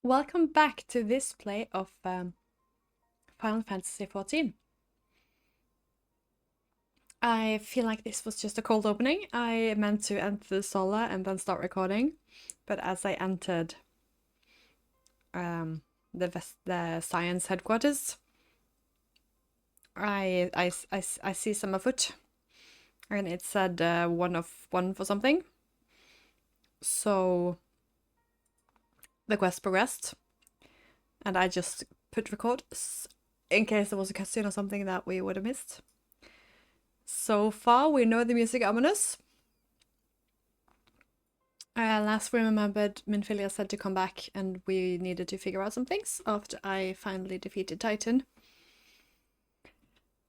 welcome back to this play of Final Fantasy XIV. I feel like this was just a cold opening. I meant to enter the Sola and then start recording, but as I entered the Scions headquarters, I see some afoot, and it said one for something. So the quest progressed, and I just put record in case there was a cutscene or something that we would have missed. So far, we know the music ominous. Last we remembered, Minfilia said to come back, and we needed to figure out some things after I finally defeated Titan.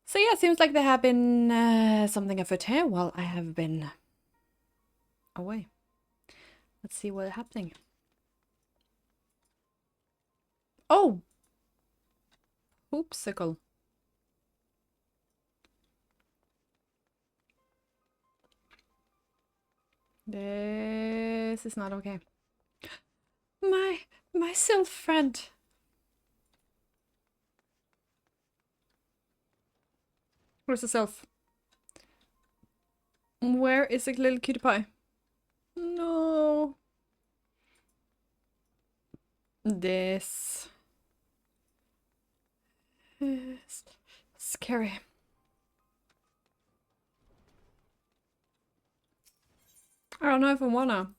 So yeah, seems like there have been something afoot here while I have been away. Let's see what's happening. Oh! Hoopsicle. This is not okay. My sylph friend. Where's the sylph? Where is the little cutie pie? No. This is scary. I don't know if I wanna.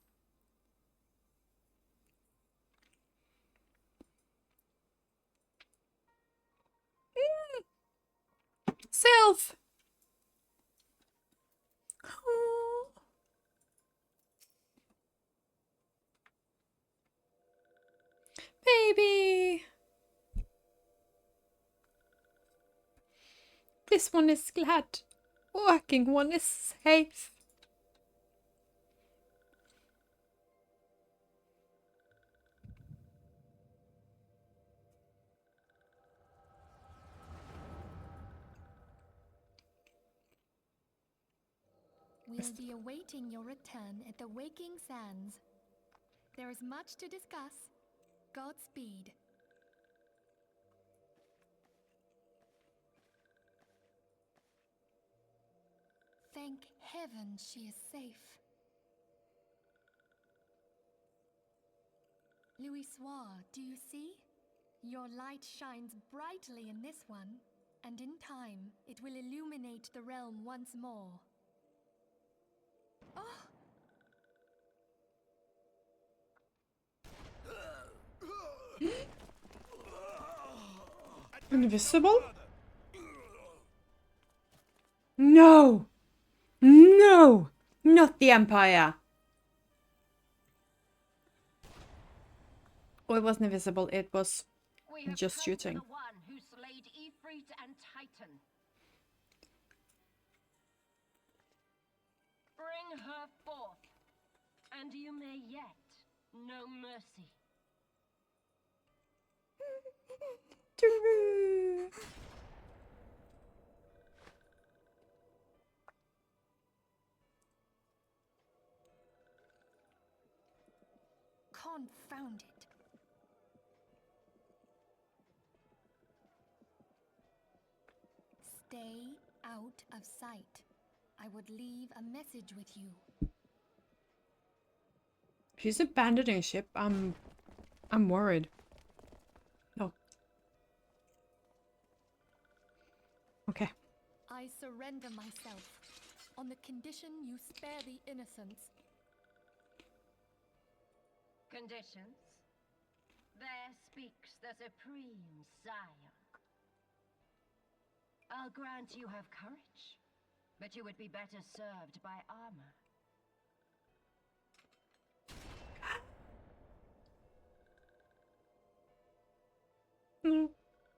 Sylph! Oh. Baby! This one is glad. Working one is safe. We'll be awaiting your return at the Waking Sands. There is much to discuss. Godspeed. Thank heaven she is safe. Louis Soir, do you see? Your light shines brightly in this one, and in time it will illuminate the realm once more. Oh! Invisible? No! No! Not the Empire! Oh, it wasn't invisible, it was just shooting. The one who slayed Ifrit and Titan. Bring her forth, and you may yet know mercy. Confound it. Stay out of sight. I would leave a message with you. She's abandoning ship. I'm worried. No. Okay. I surrender myself on the condition you spare the innocents. Conditions? There speaks the Supreme Scion. I'll grant you have courage, but you would be better served by armor.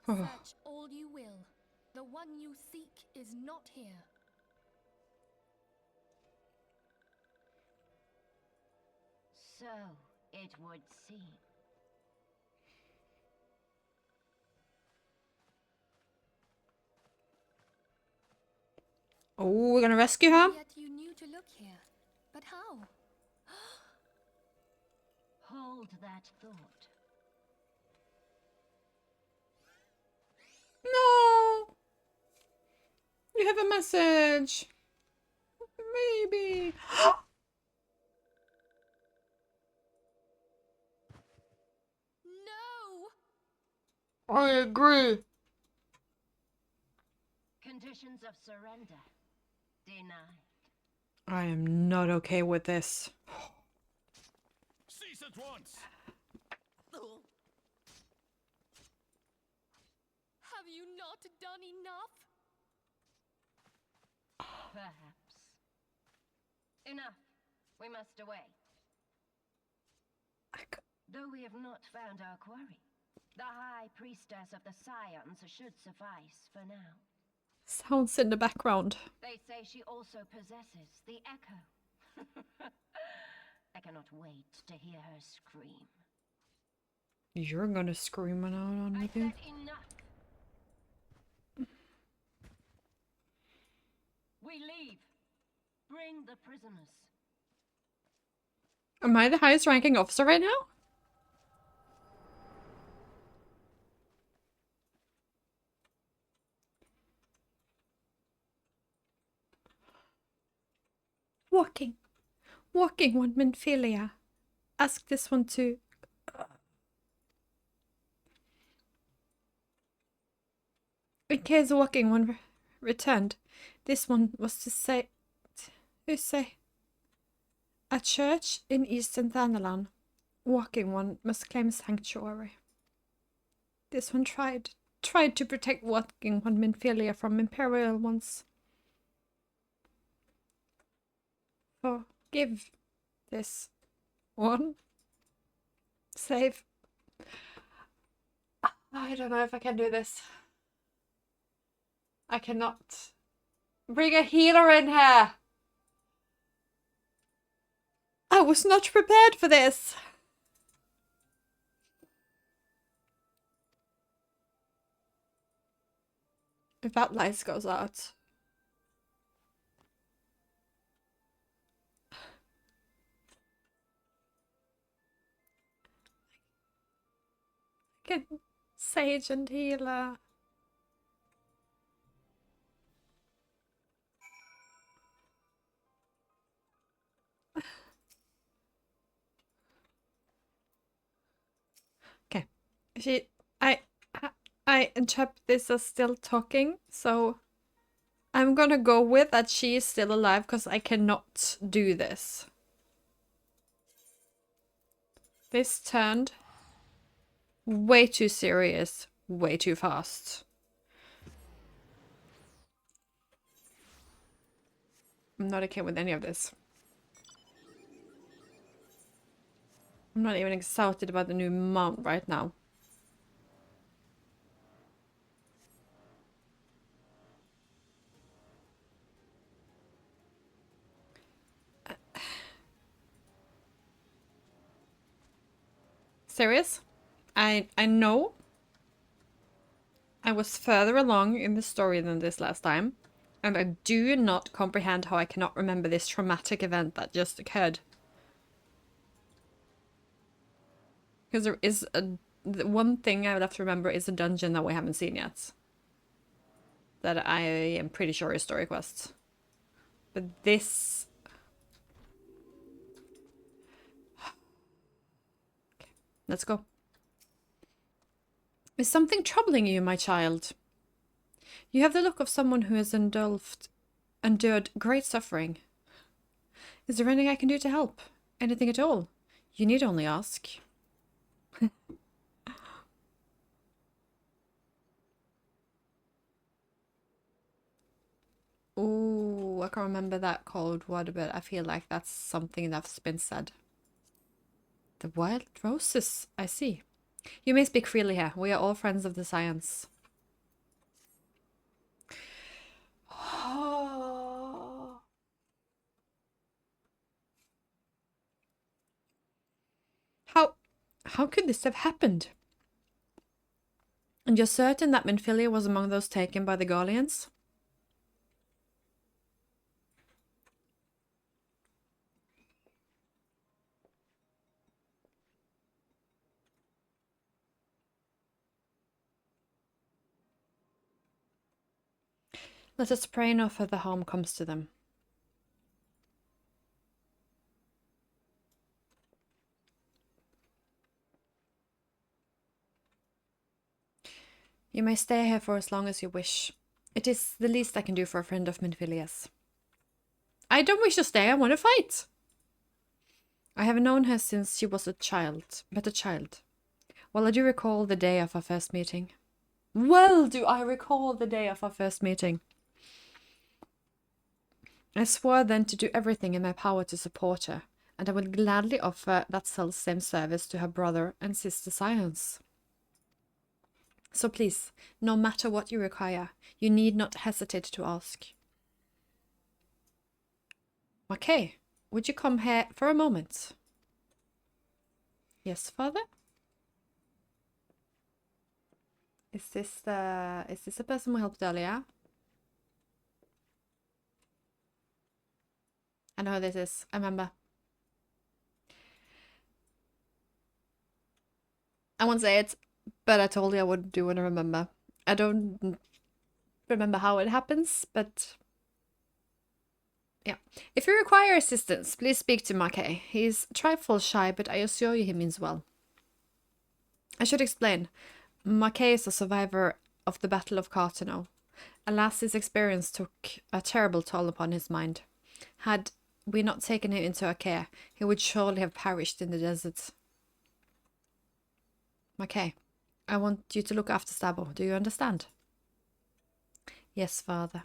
Search all you will. The one you seek is not here. So it would seem. Oh, we're gonna rescue her? Yet you knew to look here. But how? Hold that thought. No! You have a message! Maybe. No! I agree. Conditions of surrender denied. I am not okay with this. Cease at once! Have you not done enough? Perhaps. Enough. We must away. Though we have not found our quarry, the High Priestess of the Scions should suffice for now. Sounds in the background. They say she also possesses the echo. I cannot wait to hear her scream. You're gonna scream when I'm on I with you. said enough. We leave. Bring the prisoners. Am I the highest ranking officer right now? Walking. Walking one Minfilia. Ask this one to... In case walking one returned, this one was to say... Who say? A church in Eastern Thanalan. Walking one must claim sanctuary. This one tried to protect walking one Minfilia from Imperial ones. Forgive this one. Save. I don't know if I can do this. I cannot. Bring a healer in here. I was not prepared for this. If that light goes out. Can sage and healer. Okay. I interpret this as still talking, so I'm gonna go with that she is still alive because I cannot do this. This turned way too serious, way too fast. I'm not okay with any of this. I'm not even excited about the new mount right now. Serious? I know I was further along in the story than this last time, and I do not comprehend how I cannot remember this traumatic event that just occurred. Because there is the one thing I would have to remember is a dungeon that we haven't seen yet. That I am pretty sure is story quest. But this... Okay, let's go. Is something troubling you, my child? You have the look of someone who has endured great suffering. Is there anything I can do to help? Anything at all? You need only ask. Ooh, I can't remember that cold word, but I feel like that's something that's been said. The wild roses, I see. You may speak freely here. We are all friends of the Scions. How could this have happened? And you're certain that Minfilia was among those taken by the Garleans? Let us pray no further harm comes to them. You may stay here for as long as you wish. It is the least I can do for a friend of Minfilius. I don't wish to stay, I want to fight! I have known her since she was a child, but a child. Well, I do recall the day of our first meeting. Well, do I recall the day of our first meeting. I swore then to do everything in my power to support her, and I will gladly offer that self-same service to her brother and sister Scions. So please, no matter what you require, you need not hesitate to ask. Okay, would you come here for a moment? Yes, father? Is this the person we helped earlier? I know who this is. I remember. I won't say it, but I told you I wouldn't do when I remember. I don't remember how it happens, but yeah. If you require assistance, please speak to Marquet. He's a trifle shy, but I assure you he means well. I should explain. Marquet is a survivor of the Battle of Cartano. Alas, his experience took a terrible toll upon his mind. Had we not taken him into our care, he would surely have perished in the desert. Marquet, I want you to look after Stabo. Do you understand? Yes, father.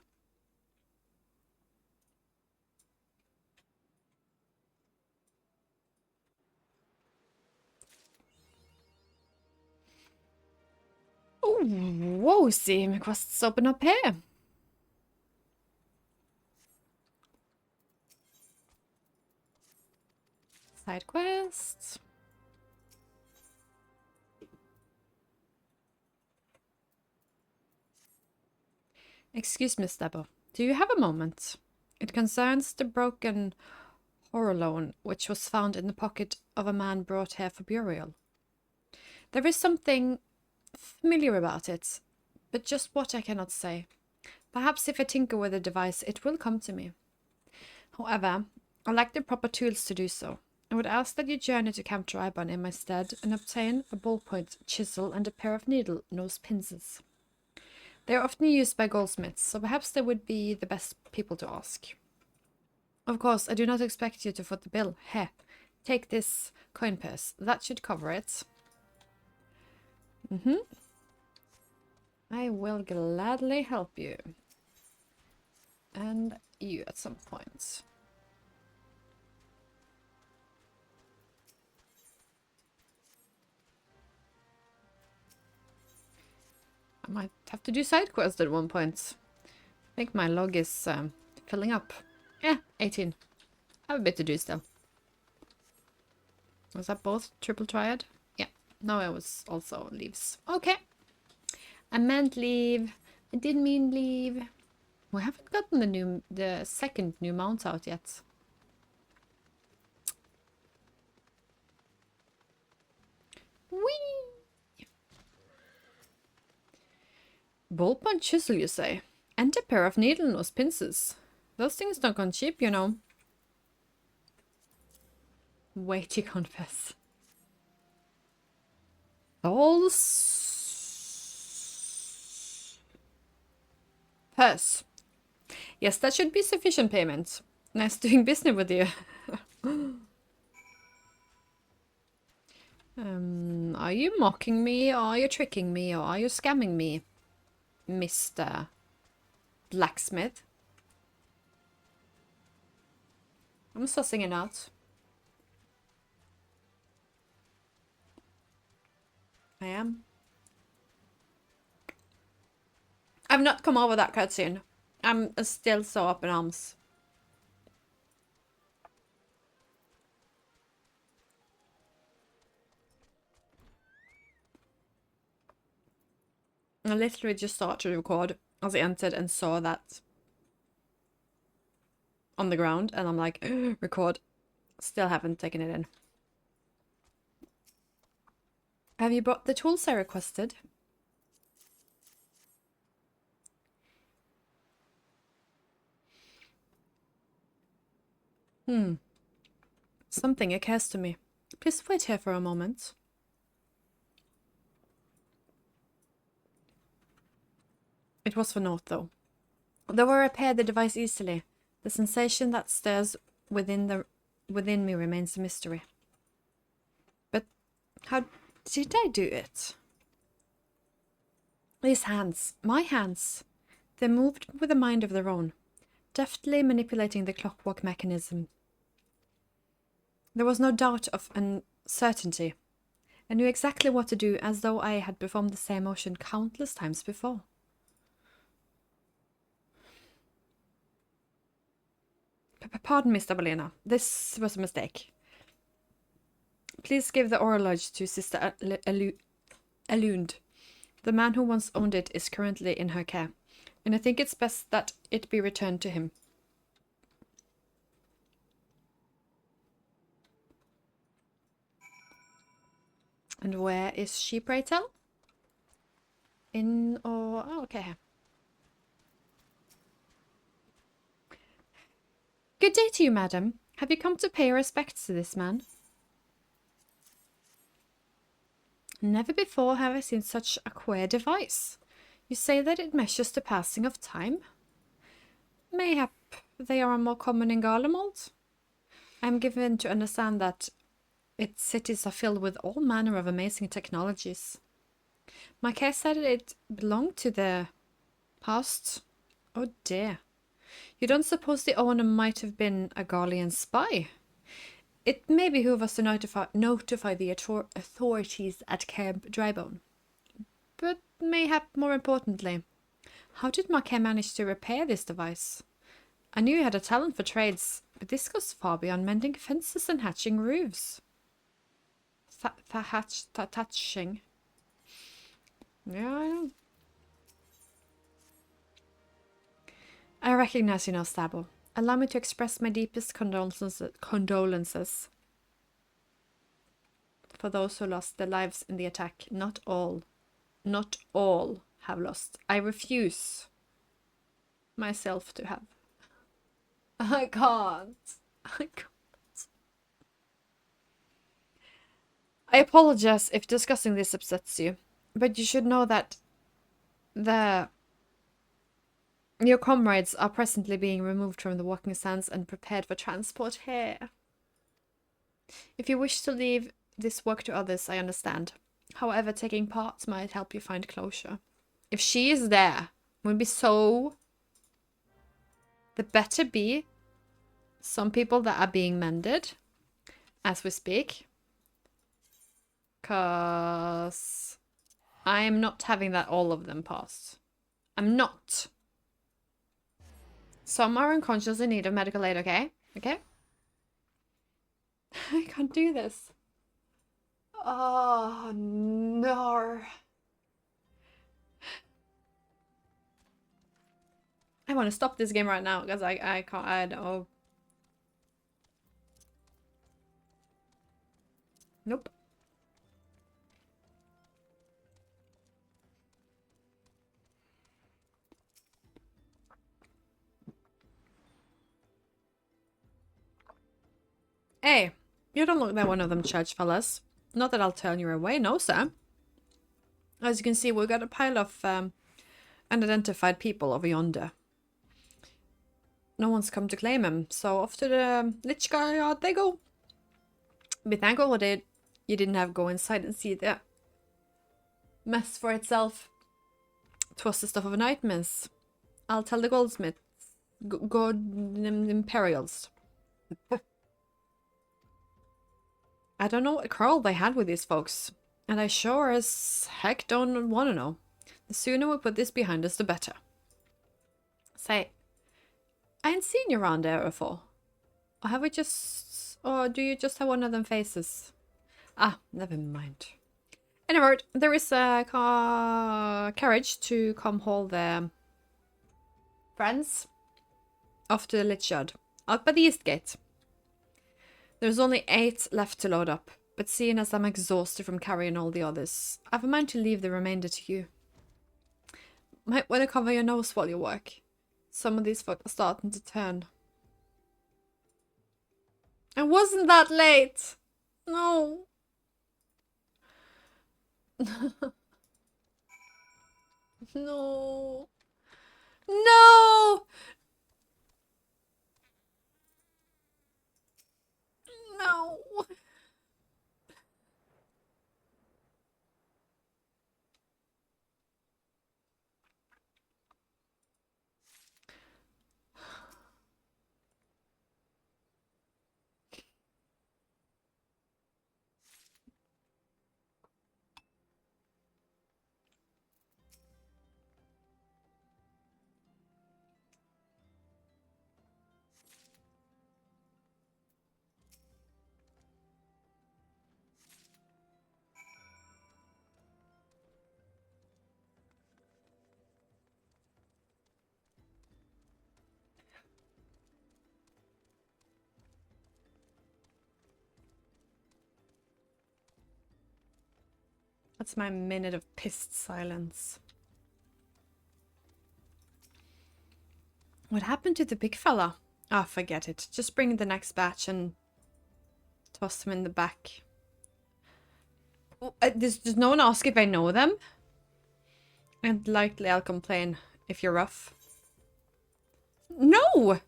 Oh, whoa, see, my quest's open up here. Side quests. Excuse me, Stabo. Do you have a moment? It concerns the broken horoloan, which was found in the pocket of a man brought here for burial. There is something familiar about it, but just what I cannot say. Perhaps if I tinker with the device, it will come to me. However, I lack the proper tools to do so. I would ask that you journey to Camp Drybon in my stead and obtain a ballpoint, chisel, and a pair of needle-nose pincers. They are often used by goldsmiths, so perhaps they would be the best people to ask. Of course, I do not expect you to foot the bill. Here, take this coin purse. That should cover it. I will gladly help you. And you at some point. I might have to do side quests at one point. I think my log is filling up. Yeah, 18. I have a bit to do still. Was that both triple triad? Yeah. No, it was also leaves. Okay. I meant leave. I didn't mean leave. We haven't gotten the second new mount out yet. Whee! Ballpoint chisel, you say? And a pair of needle-nose pincers. Those things don't come cheap, you know. Weighty confess. False. Purse. Yes, that should be sufficient payment. Nice doing business with you. Are you mocking me, or are you tricking me, or are you scamming me, Mr. Blacksmith? I'm sussing it out. I am. I've not come over that cutscene. I'm still so up in arms. I literally just started to record as I entered and saw that on the ground, and I'm like, record. Still haven't taken it in. Have you brought the tools I requested? Something occurs to me. Please wait here for a moment. It was for naught, though. Though I repair the device easily, the sensation that stirs within me remains a mystery. But how did I do it? These hands, my hands, they moved with a mind of their own, deftly manipulating the clockwork mechanism. There was no doubt of uncertainty. I knew exactly what to do, as though I had performed the same motion countless times before. Pardon me, Stabalina. This was a mistake. Please give the orolage to Sister Elund. The man who once owned it is currently in her care, and I think it's best that it be returned to him. And where is she, pray tell? In or... Oh, okay. Good day to you, madam. Have you come to pay your respects to this man? Never before have I seen such a queer device. You say that it measures the passing of time? Mayhap they are more common in Garlemald? I am given to understand that its cities are filled with all manner of amazing technologies. My care said it belonged to the past. Oh dear. You don't suppose the owner might have been a Garlean spy? It may behoove us to notify the authorities at Camp Drybone. But mayhap more importantly, how did Marquet manage to repair this device? I knew he had a talent for trades, but this goes far beyond mending fences and hatching roofs. Thatching. Yeah, I know. I recognize you now, Stabo. Allow me to express my deepest condolences for those who lost their lives in the attack. Not all have lost. I refuse myself to have. I can't. I apologize if discussing this upsets you, but you should know that your comrades are presently being removed from the walking sands and prepared for transport here. If you wish to leave this work to others, I understand. However, taking part might help you find closure. If she is there, it would be so... There better be some people that are being mended as we speak. Because I am not having that all of them passed. I'm not. Some are unconscious in need of medical aid, okay? Okay? I can't do this. Oh, no. I want to stop this game right now because I can't. I don't. Nope. Hey, you don't look like one of them church fellas. Not that I'll turn you away, no, sir. As you can see, we've got a pile of unidentified people over yonder. No one's come to claim him, so off to the Lich Yard they go. Be thankful that you didn't have to go inside and see the mess for itself. 'Twas the stuff of nightmares. I'll tell the goldsmiths, Imperials. I don't know what quarrel they had with these folks, and I sure as heck don't want to know. The sooner we put this behind us, the better. Say, I ain't seen you around there before. Or have we just... Or do you just have one of them faces? Ah, never mind. Anyway, there is a carriage to come haul the friends off to the Lich Yard, out by the east gate. There's only 8 left to load up, but seeing as I'm exhausted from carrying all the others, I've a mind to leave the remainder to you. Might want to cover your nose while you work. Some of these folk are starting to turn. I wasn't that late. No. No. No. No. That's my minute of pissed silence. What happened to the big fella? Ah, forget it. Just bring the next batch and toss them in the back. Oh, does no one ask if I know them? And likely I'll complain if you're rough. No!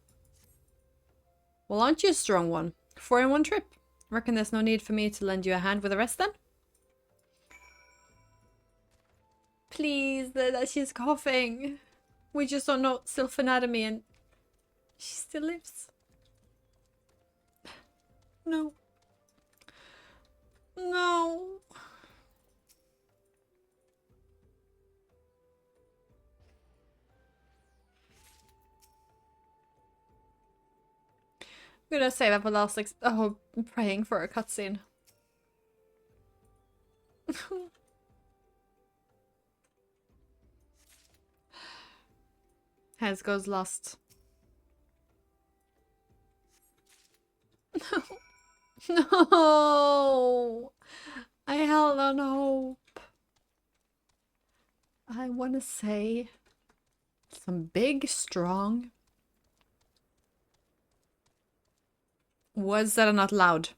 Well, aren't you a strong one? 4 in 1 trip. Reckon there's no need for me to lend you a hand with the rest then? Please, she's coughing. We just don't know sylph anatomy and she still lives. No. No. I'm gonna save up the last I'm praying for a cutscene. Heads goes lost. No. No. I held on hope. I want to say some big, strong words that are not loud.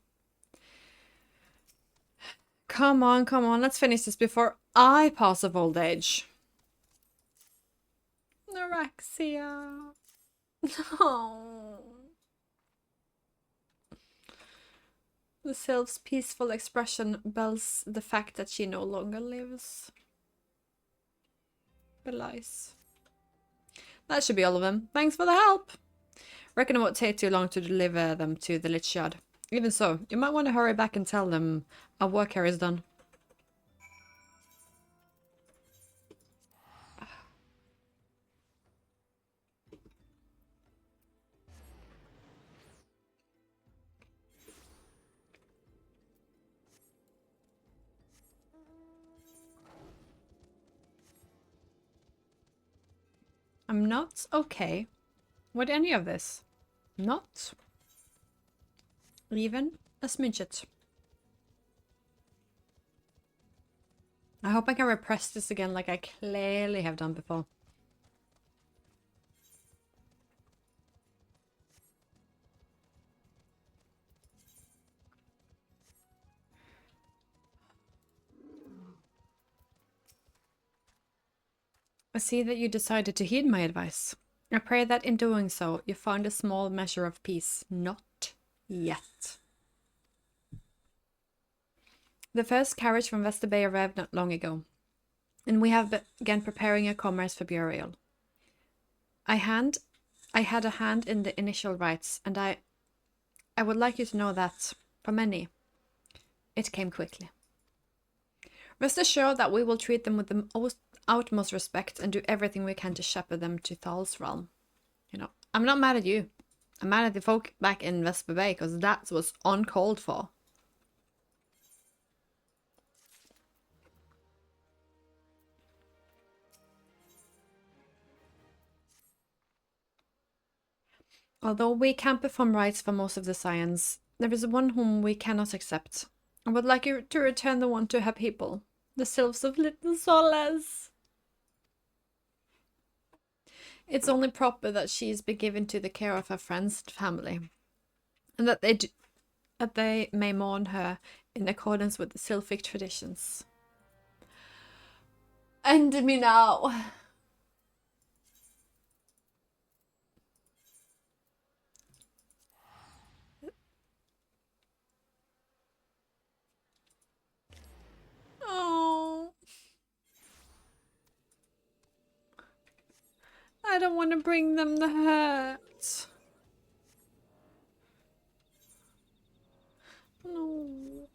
Come on, come on. Let's finish this before I pass of old age. NORAXIA. No. The sylph's peaceful expression bells the fact that she no longer lives. Belies. That should be all of them. Thanks for the help. Reckon it won't take too long to deliver them to the Lich Yard. Even so, you might want to hurry back and tell them our work here is done. I'm not okay with any of this. Not even a smidget. I hope I can repress this again like I clearly have done before. I see that you decided to heed my advice. I pray that in doing so, you find a small measure of peace. Not yet. The first carriage from Vester Bay arrived not long ago, and we have begun preparing a commerce for burial. I had a hand in the initial rites, and I would like you to know that, for many, it came quickly. Rest assured that we will treat them with the utmost respect and do everything we can to shepherd them to Thal's realm. You know, I'm not mad at you. I'm mad at the folk back in Vesper Bay, because that was uncalled for. Although we can't perform rites for most of the Scions, there is one whom we cannot accept. I would like you to return the one to her people, the sylphs of Little Soles. It's only proper that she is be given to the care of her friends and family, and that they that they may mourn her in accordance with the Sylphic traditions. End me now. Oh. I don't want to bring them the hurt. No.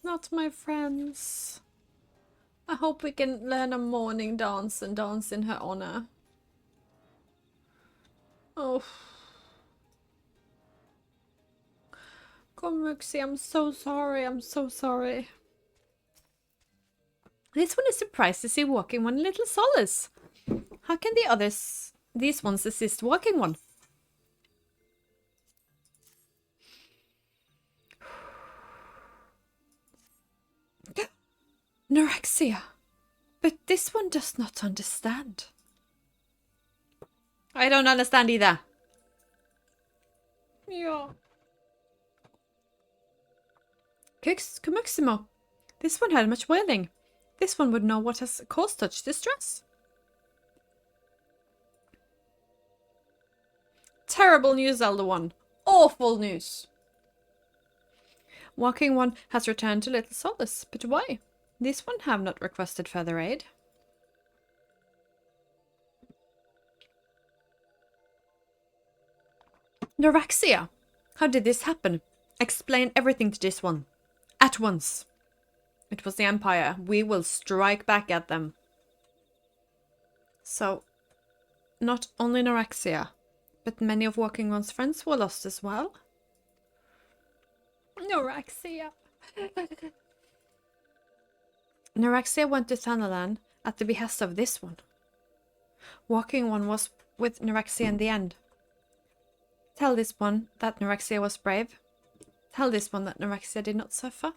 Not my friends. I hope we can learn a mourning dance and dance in her honor. Oh. Coeathas, I'm so sorry. I'm so sorry. This one is surprised to see walking one little solace. How can the others, these ones, assist walking one? NORAXIA. But this one does not understand. I don't understand either. Yeah. Coeathas. This one had much wailing. This one would know what has caused such distress. Terrible news, Elder One. Awful news. Walking One has returned to Little Solace, but why? This one have not requested further aid. NORAXIA! How did this happen? Explain everything to this one. At once. It was the Empire. We will strike back at them. So, not only NORAXIA, but many of Walking One's friends were lost as well? NORAXIA. NORAXIA went to Thanalan at the behest of this one. Walking One was with NORAXIA in the end. Tell this one that NORAXIA was brave. Tell this one that NORAXIA did not suffer.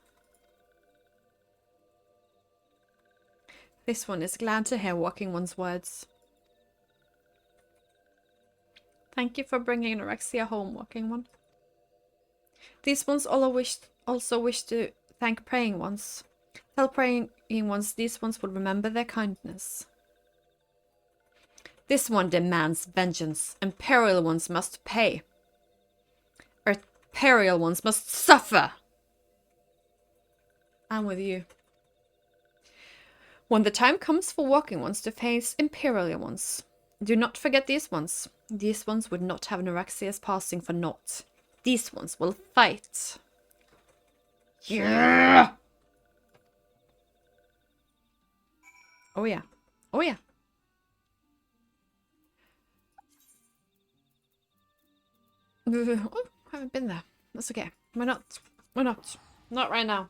This one is glad to hear Walking One's words. Thank you for bringing NORAXIA home, Walking One. These ones also wish to thank Praying Ones. Tell Praying Ones these ones will remember their kindness. This one demands vengeance. Imperial ones must pay. Imperial ones must suffer. I'm with you. When the time comes for Walking Ones to face Imperial ones, do not forget these ones. These ones would not have NORAXIA's passing for naught. These ones will fight. Yeah! Oh yeah. Oh yeah. Oh, I haven't been there. That's okay. Why not? Why not? Not right now.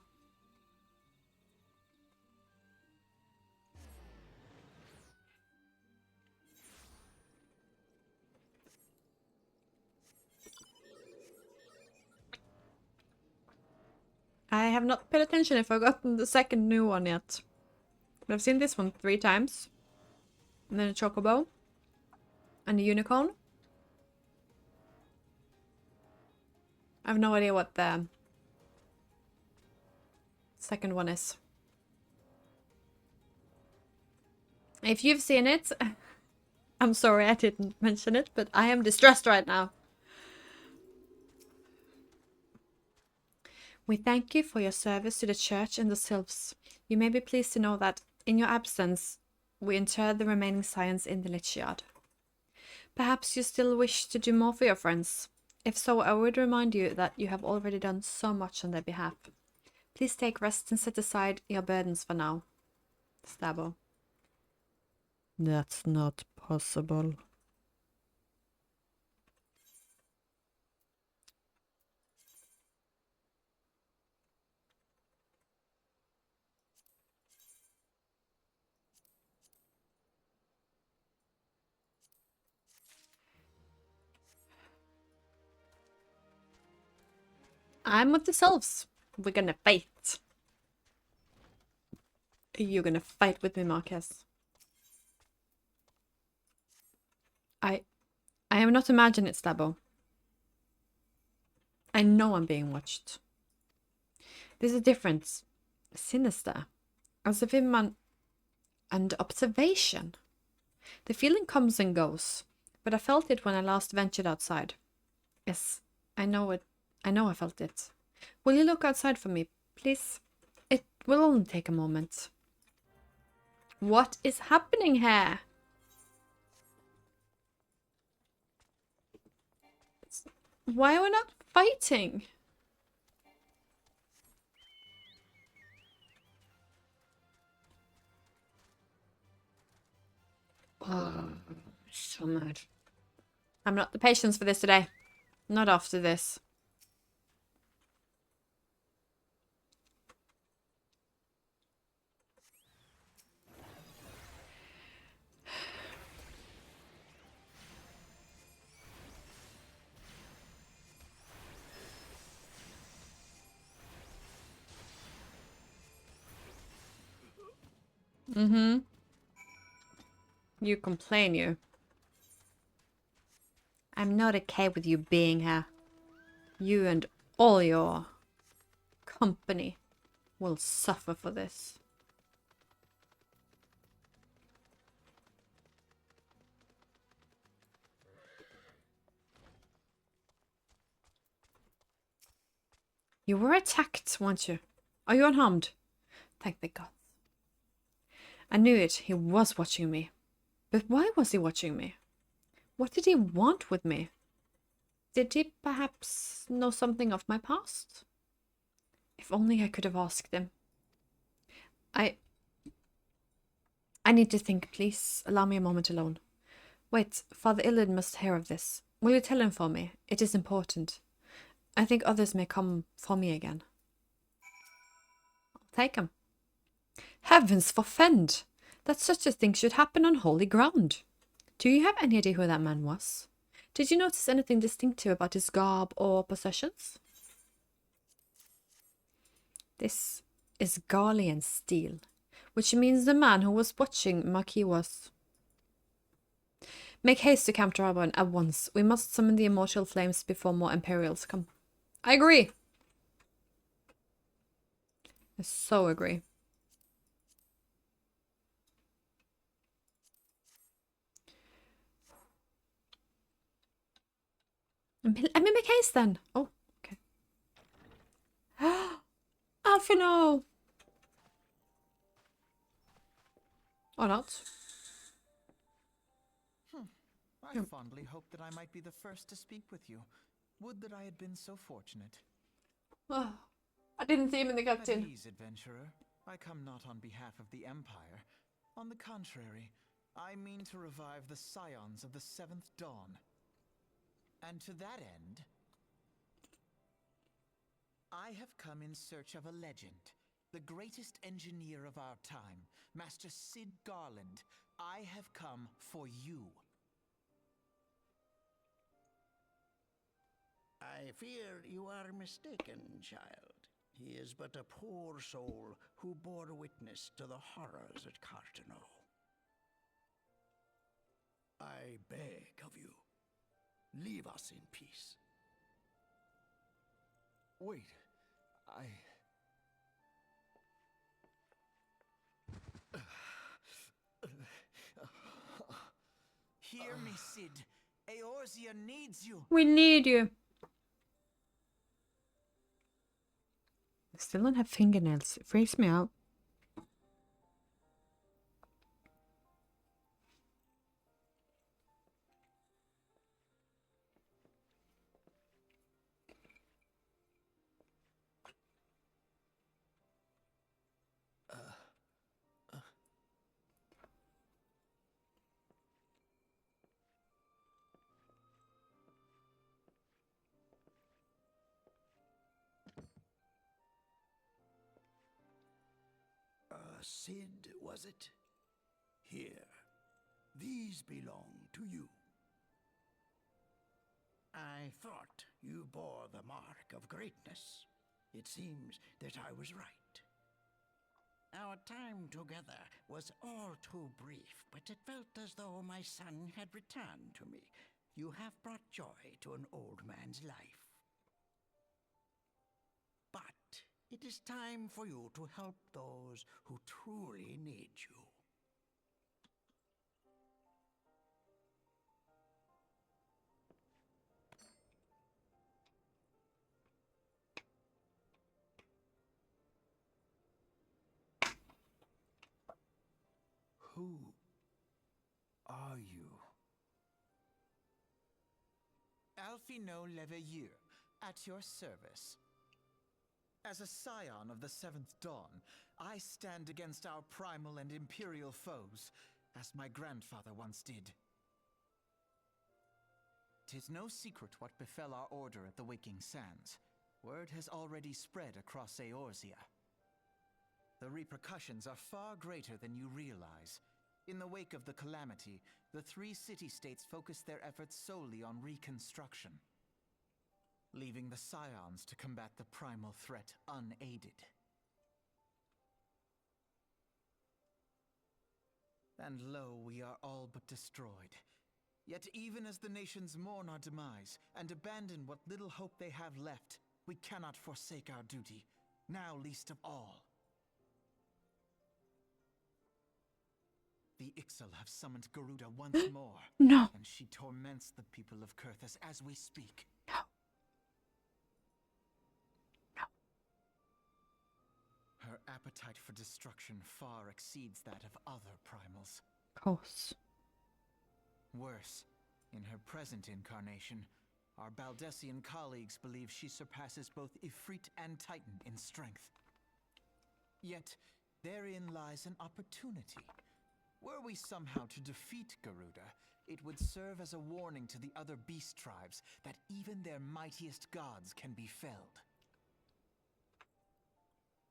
I have not paid attention if I've gotten the second new one yet. But I've seen this one 3 times. And then a chocobo. And a unicorn. I have no idea what the second one is. If you've seen it, I'm sorry I didn't mention it, but I am distressed right now. We thank you for your service to the church and the sylphs. You may be pleased to know that, in your absence, we interred the remaining Scions in the lich yard. Perhaps you still wish to do more for your friends. If so, I would remind you that you have already done so much on their behalf. Please take rest and set aside your burdens for now. Stabbo. That's not possible. I'm with the sylphs. We're gonna fight. You're gonna fight with me, Marcus. I have not imagined it, Stabbo. I know I'm being watched. There's a difference. Sinister. As if I'm under observation. The feeling comes and goes, but I felt it when I last ventured outside. Yes, I know it. I know I felt it. Will you look outside for me, please? It will only take a moment. What is happening here? Why are we not fighting? Oh, so mad. I'm not the patience for this today. Not after this. Mm-hmm. You complain, you. I'm not okay with you being here. You and all your company will suffer for this. You were attacked, weren't you? Are you unharmed? Thank the gods. I knew it. He was watching me. But why was he watching me? What did he want with me? Did he perhaps know something of my past? If only I could have asked him. I need to think, please. Allow me a moment alone. Wait, Father Illid must hear of this. Will you tell him for me? It is important. I think others may come for me again. I'll take him. Heavens forfend! That such a thing should happen on holy ground. Do you have any idea who that man was? Did you notice anything distinctive about his garb or possessions? This is Garlean steel, which means the man who was watching Marquis was. Make haste to Camp Dragon at once. We must summon the immortal flames before more Imperials come. I agree. I so agree. I'm in make haste then. Oh, okay. Alphino! Or not. I fondly hoped that I might be the first to speak with you. Would that I had been so fortunate. Oh, I didn't see him in the At cutscene. ease, adventurer. I come not on behalf of the Empire. On the contrary, I mean to revive the Scions of the Seventh Dawn. And to that end, I have come in search of a legend. The greatest engineer of our time, Master Cid Garland. I have come for you. I fear you are mistaken, child. He is but a poor soul who bore witness to the horrors at Cartano. I beg of you, leave us in peace. Wait, Hear me, Cid. Eorzea needs you. We need you. I still don't have fingernails. It freaks me out. Cid, was it? Here, these belong to you. I thought you bore the mark of greatness. It seems that I was right. Our time together was all too brief, but it felt as though my son had returned to me. You have brought joy to an old man's life. It is time for you to help those who truly need you. Who are you? Alfino Leveilleur, at your service. As a scion of the Seventh Dawn, I stand against our primal and imperial foes, as my grandfather once did. 'Tis no secret what befell our order at the Waking Sands. Word has already spread across Eorzea. The repercussions are far greater than you realize. In the wake of the calamity, the 3 city-states focused their efforts solely on reconstruction, leaving the Scions to combat the primal threat unaided. And lo, we are all but destroyed. Yet even as the nations mourn our demise and abandon what little hope they have left, we cannot forsake our duty, now least of all. The Ixal have summoned Garuda once more, No. and she torments the people of Coeathas as we speak. No. No. Her appetite for destruction far exceeds that of other primals. Of course. Worse, in her present incarnation, our Baldessian colleagues believe she surpasses both Ifrit and Titan in strength. Yet, therein lies an opportunity. Were we somehow to defeat Garuda, it would serve as a warning to the other beast tribes that even their mightiest gods can be felled.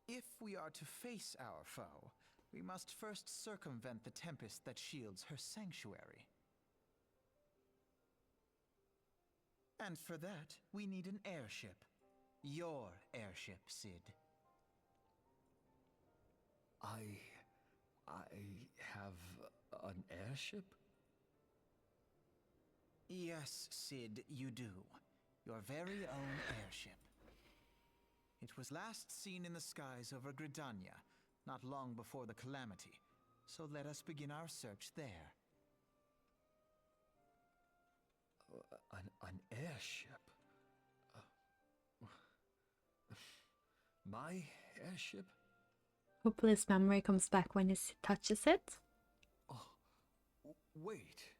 If we are to face our foe, we must first circumvent the tempest that shields her sanctuary. And for that, we need an airship. Your airship, Sid. I have an airship? Yes, Sid, you do. Your very own airship. It was last seen in the skies over Gridania, not long before the calamity. So let us begin our search there. An airship? My airship? Hopefully his memory comes back when he touches it. Oh, wait.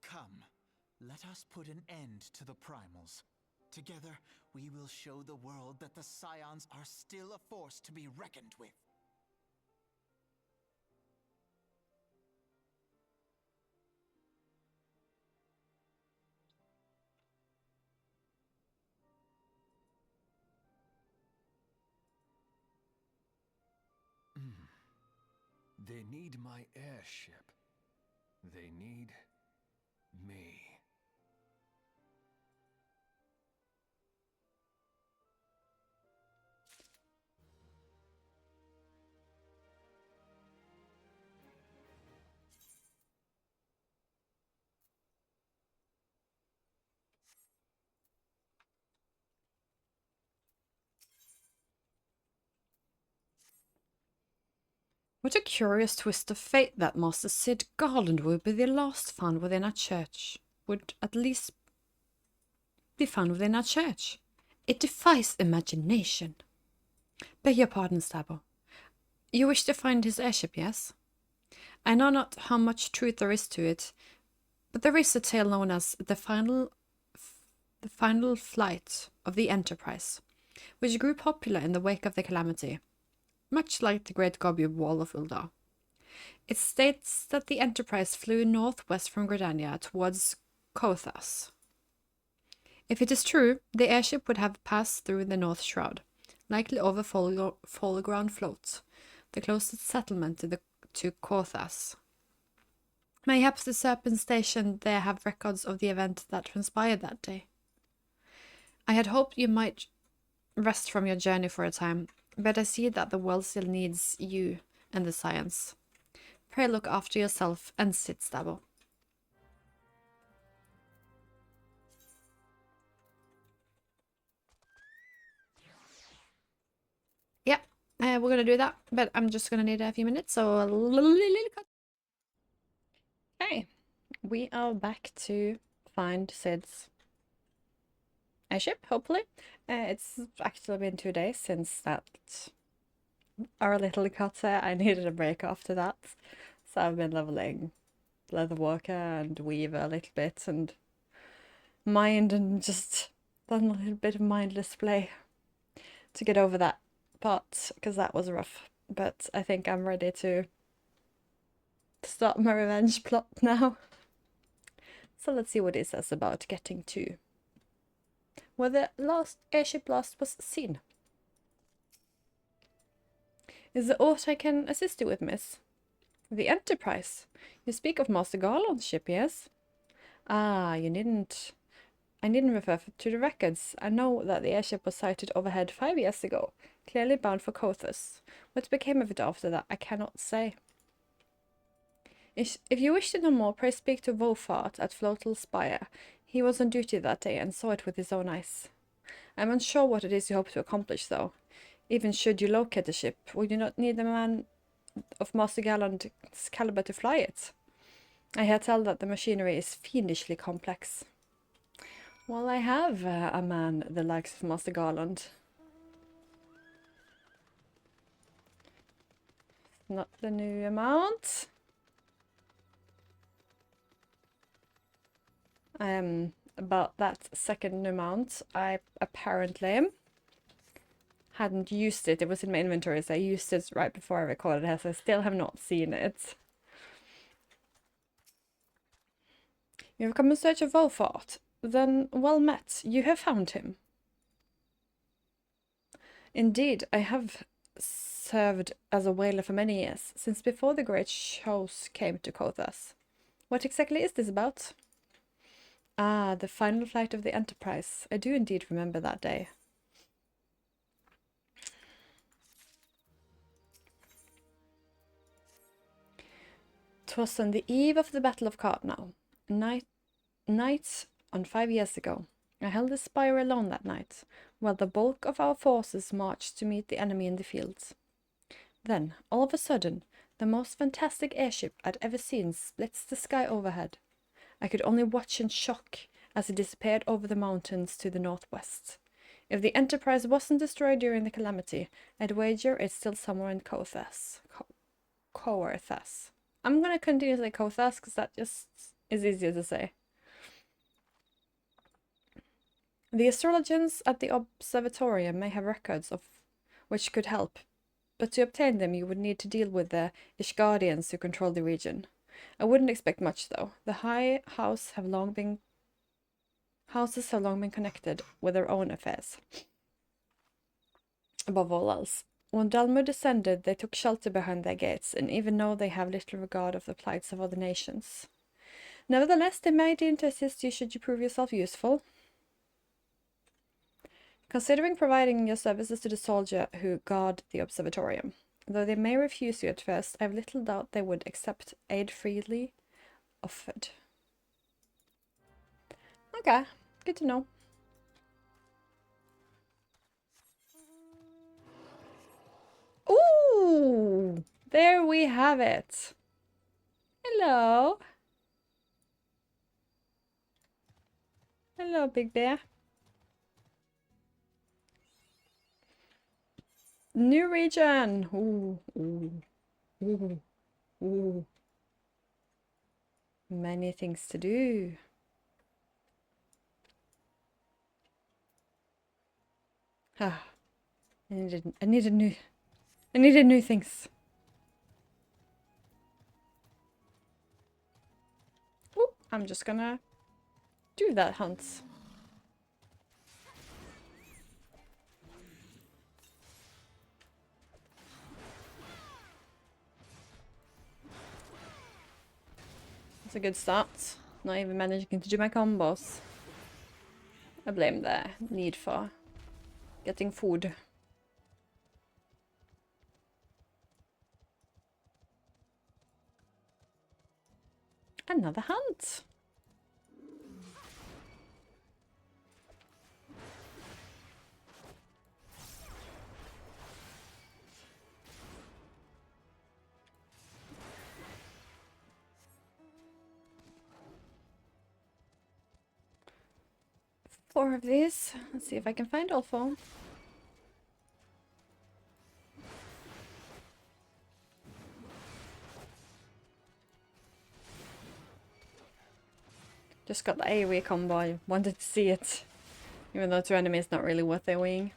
Come, let us put an end to the primals. Together, we will show the world that the Scions are still a force to be reckoned with. They need my airship. They need me. What a curious twist of fate that Master Sid Garland would be the last found within a church. Would at least be found within a church. It defies imagination. Beg your pardon, Stabbo. You wish to find his airship, yes? I know not how much truth there is to it, but there is a tale known as the final flight of the Enterprise, which grew popular in the wake of the calamity, much like the Great Gobi Wall of Ulda. It states that the Enterprise flew northwest from Gridania towards Coeathas. If it is true, the airship would have passed through the North Shroud, likely over Foreground Float, the closest settlement to Coeathas. Mayhaps the Serpent Station there have records of the event that transpired that day. I had hoped you might rest from your journey for a time, but I see that the world still needs you and the Scions. Pray look after yourself and sit stable. Yeah, we're gonna do that, but I'm just gonna need a few minutes, so a little cut. Okay, we are back to find Sid's airship, hopefully. It's actually been 2 days since that our little cutter. I needed a break after that, so I've been leveling Leatherworker and Weaver a little bit, and mind, and just done a little bit of mindless play to get over that part, because that was rough. But I think I'm ready to start my revenge plot now. So let's see what it says about getting to where the last airship last was seen. Is there aught I can assist you with, miss? The Enterprise? You speak of Master Garland's ship, yes? Ah, I needn't refer to the records. I know that the airship was sighted overhead 5 years ago, clearly bound for Coeathas. What became of it after that, I cannot say. If you wish to know more, pray speak to Wolfart at Floatal Spire. He was on duty that day and saw it with his own eyes. I'm unsure what it is you hope to accomplish, though. Even should you locate the ship, would you not need a man of Master Garland's caliber to fly it? I hear tell that the machinery is fiendishly complex. Well, I have a man the likes of Master Garland. Not the new amount. About that second amount, I apparently hadn't used it. It was in my inventory, so I used it right before I recorded it, so I still have not seen it. You have come in search of Wolfart. Then, well met. You have found him. Indeed, I have served as a whaler for many years, since before the great shows came to Coeathas. What exactly is this about? Ah, the final flight of the Enterprise. I do indeed remember that day. 'Twas on the eve of the Battle of Cardinal, night on 5 years ago. I held the spire alone that night, while the bulk of our forces marched to meet the enemy in the fields. Then, all of a sudden, the most fantastic airship I'd ever seen splits the sky overhead. I could only watch in shock as it disappeared over the mountains to the northwest. If the Enterprise wasn't destroyed during the calamity, I'd wager it's still somewhere in Coeathas. Coeathas. I'm gonna continue to say Coeathas because that just is easier to say. The astrologers at the observatorium may have records of which could help, but to obtain them you would need to deal with the Ishgardians who control the region. I wouldn't expect much, though. The houses have long been connected with their own affairs. Above all else, when Dalmor descended, they took shelter behind their gates, and even though they have little regard of the plights of other nations. Nevertheless, they may deign to assist you should you prove yourself useful. Considering providing your services to the soldier who guard the observatorium. Though they may refuse you at first, I have little doubt they would accept aid freely offered. Okay, good to know. Ooh, there we have it. Hello. Hello, Big Bear. New region. Ooh, ooh, ooh, ooh. Many things to do. Ah, I needed new things. Ooh, I'm just gonna do that hunt. That's a good start. Not even managing to do my combos. I blame the need for getting food. Another hunt. Four of these. Let's see if I can find all four. Just got the AoE combo. I wanted to see it. Even though 2 enemies not really worth AoEing.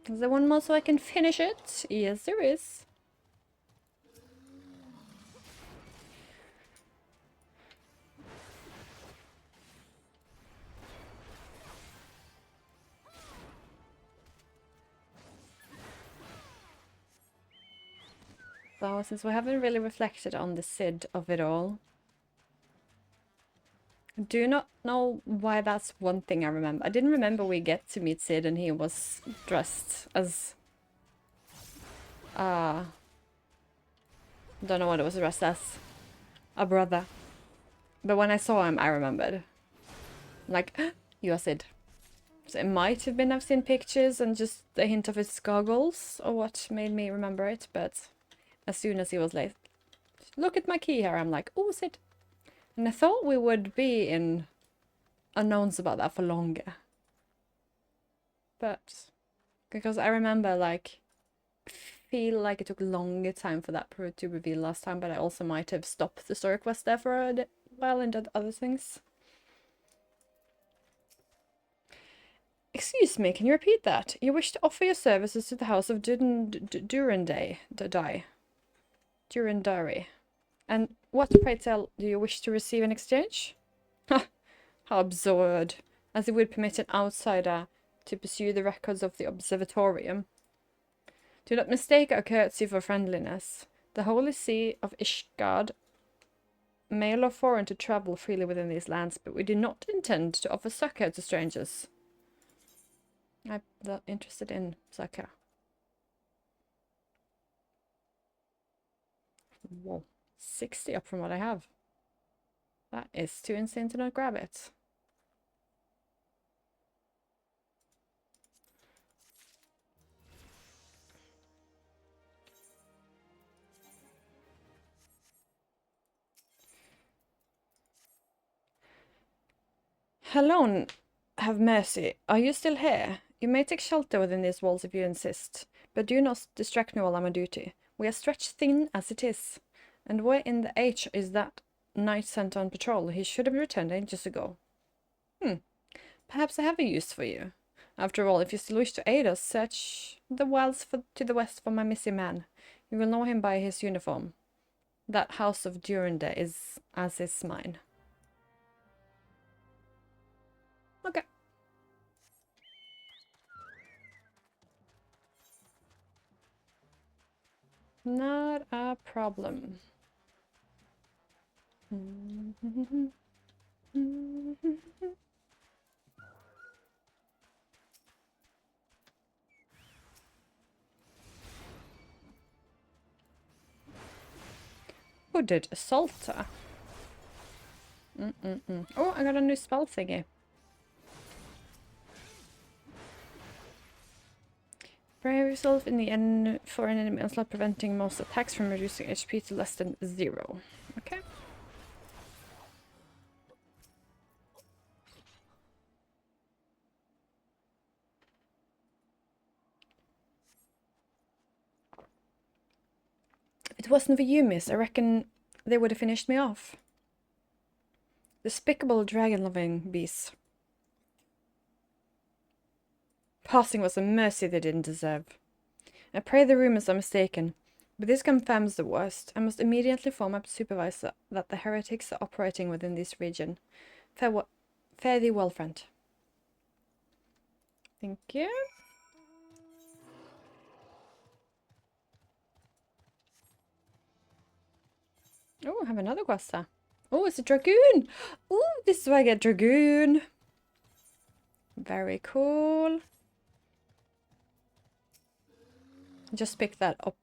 Is there one more so I can finish it? Yes, there is. So, since we haven't really reflected on the Sid of it all, I do not know why that's one thing I remember. I didn't remember we get to meet Sid and he was dressed as... don't know what it was dressed as. A brother. But when I saw him, I remembered. Like, you are Sid. So it might have been I've seen pictures and just a hint of his goggles or what made me remember it, but as soon as he was like, look at my key here, I'm like, oh, Sid. And I thought we would be in unknowns about that for longer. But because I remember like feel like it took a longer time for that to reveal last time, but I also might have stopped the story quest there for a while and did other things. Excuse me, can you repeat that? You wish to offer your services to the house of Durandari. And what, pray tell, do you wish to receive in exchange? Ha! How absurd. As it would permit an outsider to pursue the records of the observatorium. Do not mistake our courtesy for friendliness. The Holy See of Ishgard may allow foreign to travel freely within these lands, but we do not intend to offer succor to strangers. I'm not interested in succor. Whoa. 60 up from what I have. That is too insane to not grab it. Hello, have mercy. Are you still here? You may take shelter within these walls if you insist, but do not distract me while I'm on duty. We are stretched thin as it is. And where in the H is that knight sent on patrol? He should have returned ages ago. Perhaps I have a use for you. After all, if you still wish to aid us, search the wilds to the west for my missing man. You will know him by his uniform. That house of Duranda is as is mine. Okay. Not a problem. Hooded assaulter. Oh, I got a new spell thingy. Pray yourself in the end for an enemy onslaught, preventing most attacks from reducing HP to less than 0. Okay. If it wasn't for you, miss, I reckon they would have finished me off. Despicable dragon-loving beasts. Passing was a mercy they didn't deserve. I pray the rumors are mistaken, but this confirms the worst. I must immediately inform my supervisor that the heretics are operating within this region. Fare thee well, friend. Thank you. Oh, I have another quest there. Oh, it's a dragoon! Oh, this is where I get dragoon. Very cool. Just picked that up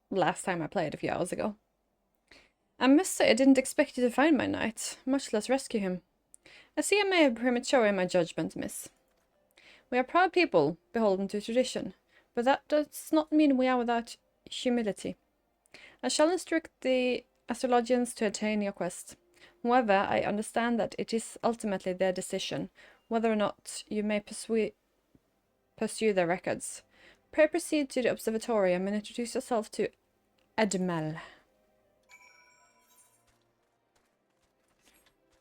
last time I played a few hours ago. I must say I didn't expect you to find my knight, much less rescue him. I see I may have premature in my judgment, miss. We are proud people, beholden to tradition, but that does not mean we are without humility. I shall instruct the astrologians to attain your quest. However, I understand that it is ultimately their decision whether or not you may pursue their records. Pray proceed to the observatorium and introduce yourself to Admel.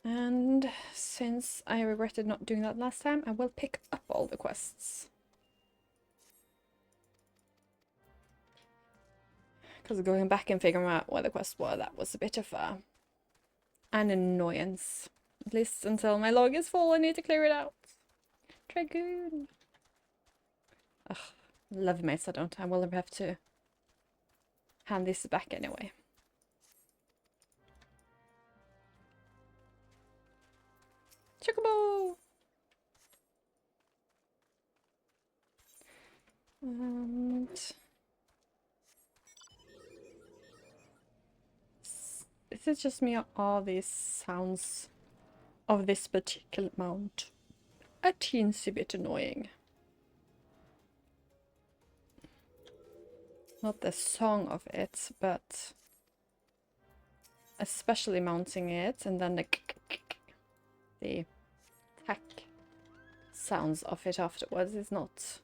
And since I regretted not doing that last time, I will pick up all the quests. Because going back and figuring out where the quests were, that was a bit of an annoyance. At least until my log is full, I need to clear it out. Dragoon. Ugh, love mates, I don't. I will have to hand this back anyway. Chocobo! And is it just me or are these sounds of this particular mount a teensy bit annoying? Not the song of it, but especially mounting it and then the tack sounds of it afterwards is not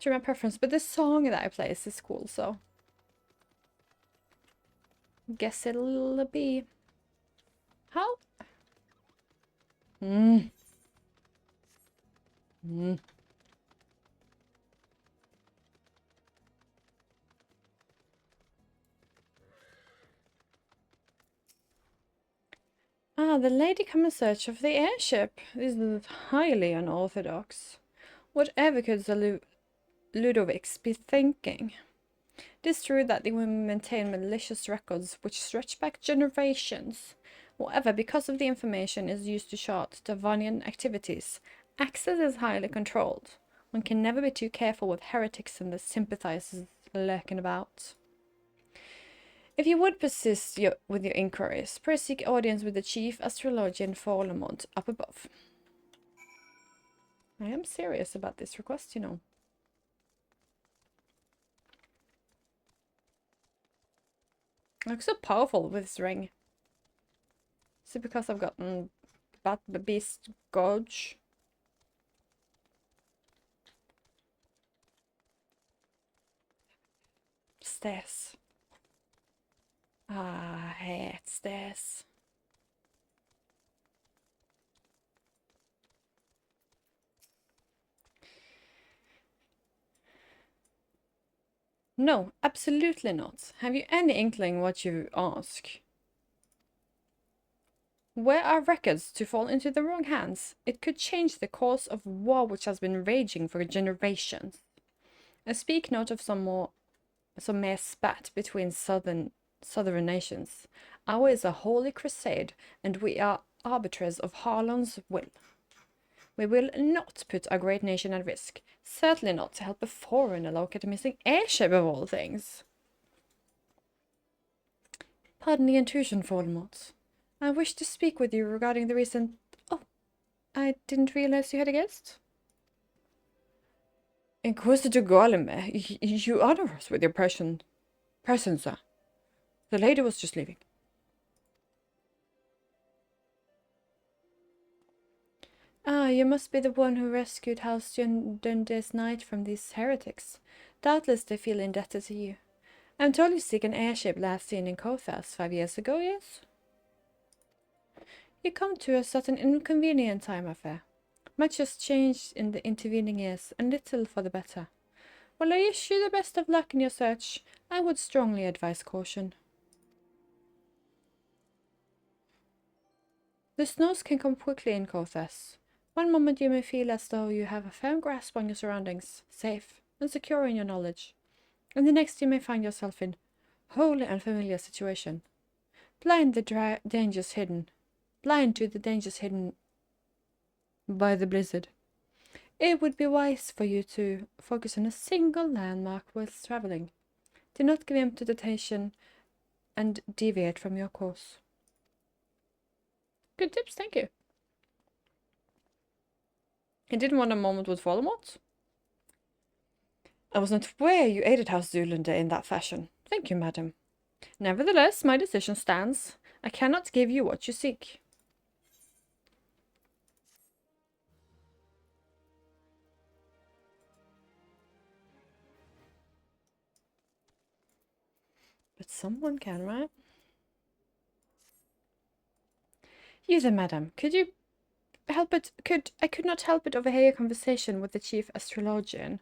to my preference, but the song that I play is cool, so guess it'll be how? Ah, the lady come in search of the airship. This is highly unorthodox. Whatever could the Ludovics be thinking? It is true that they will maintain malicious records which stretch back generations. However, because of the information is used to chart Davanian activities, access is highly controlled. One can never be too careful with heretics and the sympathizers lurking about. If you would persist with your inquiries, pray seek audience with the chief astrologian Forlamont up above. I am serious about this request, you know. I look so powerful with this ring. Is it because I've gotten Bat the Beast Gorge? Stairs. Ah, I hate stairs. No, absolutely not. Have you any inkling what you ask? Were our records to fall into the wrong hands, it could change the course of war which has been raging for generations. I speak not of some mere spat between southern nations. Ours is a holy crusade, and we are arbiters of Harlan's will. We will not put our great nation at risk, certainly not to help a foreigner locate a missing airship of all things. Pardon the intrusion, Voldemort. I wish to speak with you regarding the recent... Oh, I didn't realize you had a guest. Inquisitor Golem, you honor us with your presence, sir. The lady was just leaving. Ah, you must be the one who rescued Halcyon Dundee's knight from these heretics. Doubtless they feel indebted to you. I'm told you seek an airship last seen in Coeathas 5 years ago, yes? You come to us at an inconvenient time, affair. Much has changed in the intervening years, and little for the better. While I wish you the best of luck in your search, I would strongly advise caution. The snows can come quickly in Coeathas. One moment you may feel as though you have a firm grasp on your surroundings, safe and secure in your knowledge, and the next you may find yourself in Wholly unfamiliar situation. Blind the dangers hidden. Blind to the dangers hidden by the blizzard. It would be wise for you to focus on a single landmark whilst traveling. Do not give in to temptation and deviate from your course. Good tips, thank you. I didn't want a moment with Voldemort. I was not aware you aided House Zoolander in that fashion. Thank you, madam. Nevertheless, my decision stands. I cannot give you what you seek. But someone can, right? You then, madam, could you help it? I could not help but overhear your conversation with the chief astrologian.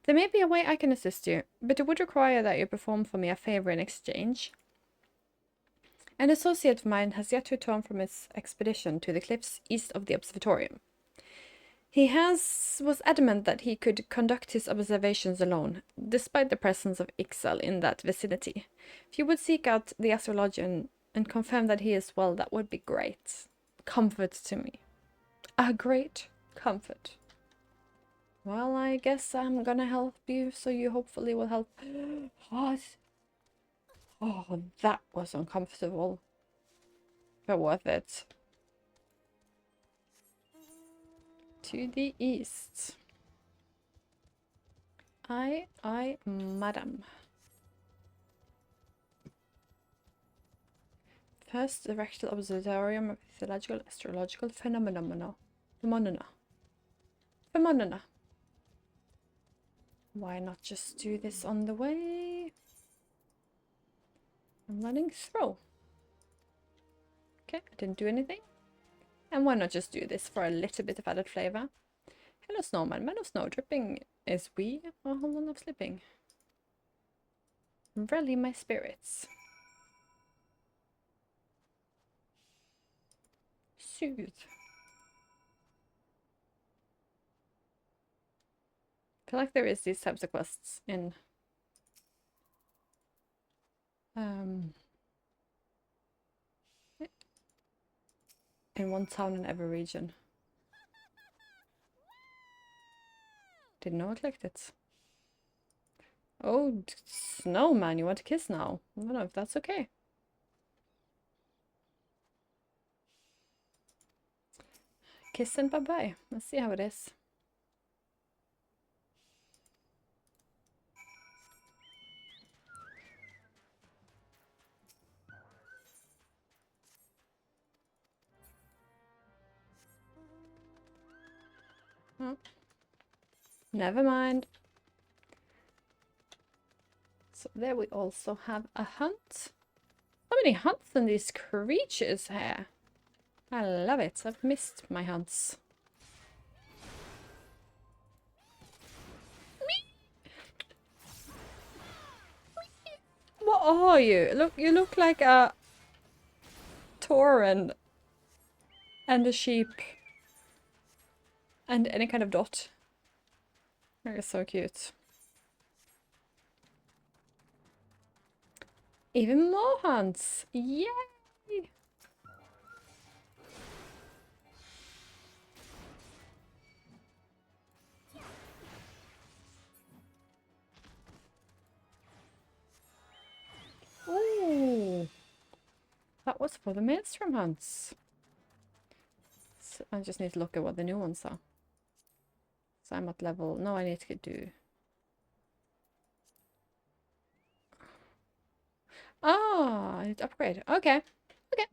There may be a way I can assist you, but it would require that you perform for me a favor in exchange. An associate of mine has yet to return from his expedition to the cliffs east of the observatorium. He was adamant that he could conduct his observations alone, despite the presence of Ixal in that vicinity. If you would seek out the astrologian and confirm that he is well, that would be great. Comfort to me. A great comfort. Well, I guess I'm gonna help you, so you hopefully will help. What? Oh, that was uncomfortable. But worth it. To the east. Aye, madam. First, the rectal observatorium of mythological astrological phenomena. Why not just do this on the way? I'm running through. Okay, I didn't do anything. And why not just do this for a little bit of added flavor? Hello, snowman. Man of snow dripping is we or hold on of slipping? Rally my spirits. Soothe. I feel like there is these types of quests in one town in every region. Didn't know I clicked it. Oh, snowman, you want to kiss now? I don't know if that's okay. Kiss and bye-bye. Let's see how it is. Oh. Never mind. So there we also have a hunt. So many hunts and these creatures here. I love it. I've missed my hunts. What are you? You look like a tauren and a sheep and any kind of dot. You're so cute. Even more hunts! Yay! Ooh! That was for the maelstrom hunts. So I just need to look at what the new ones are. So I'm at level... No, I need to do... Ah, I need to upgrade. Okay. Okay.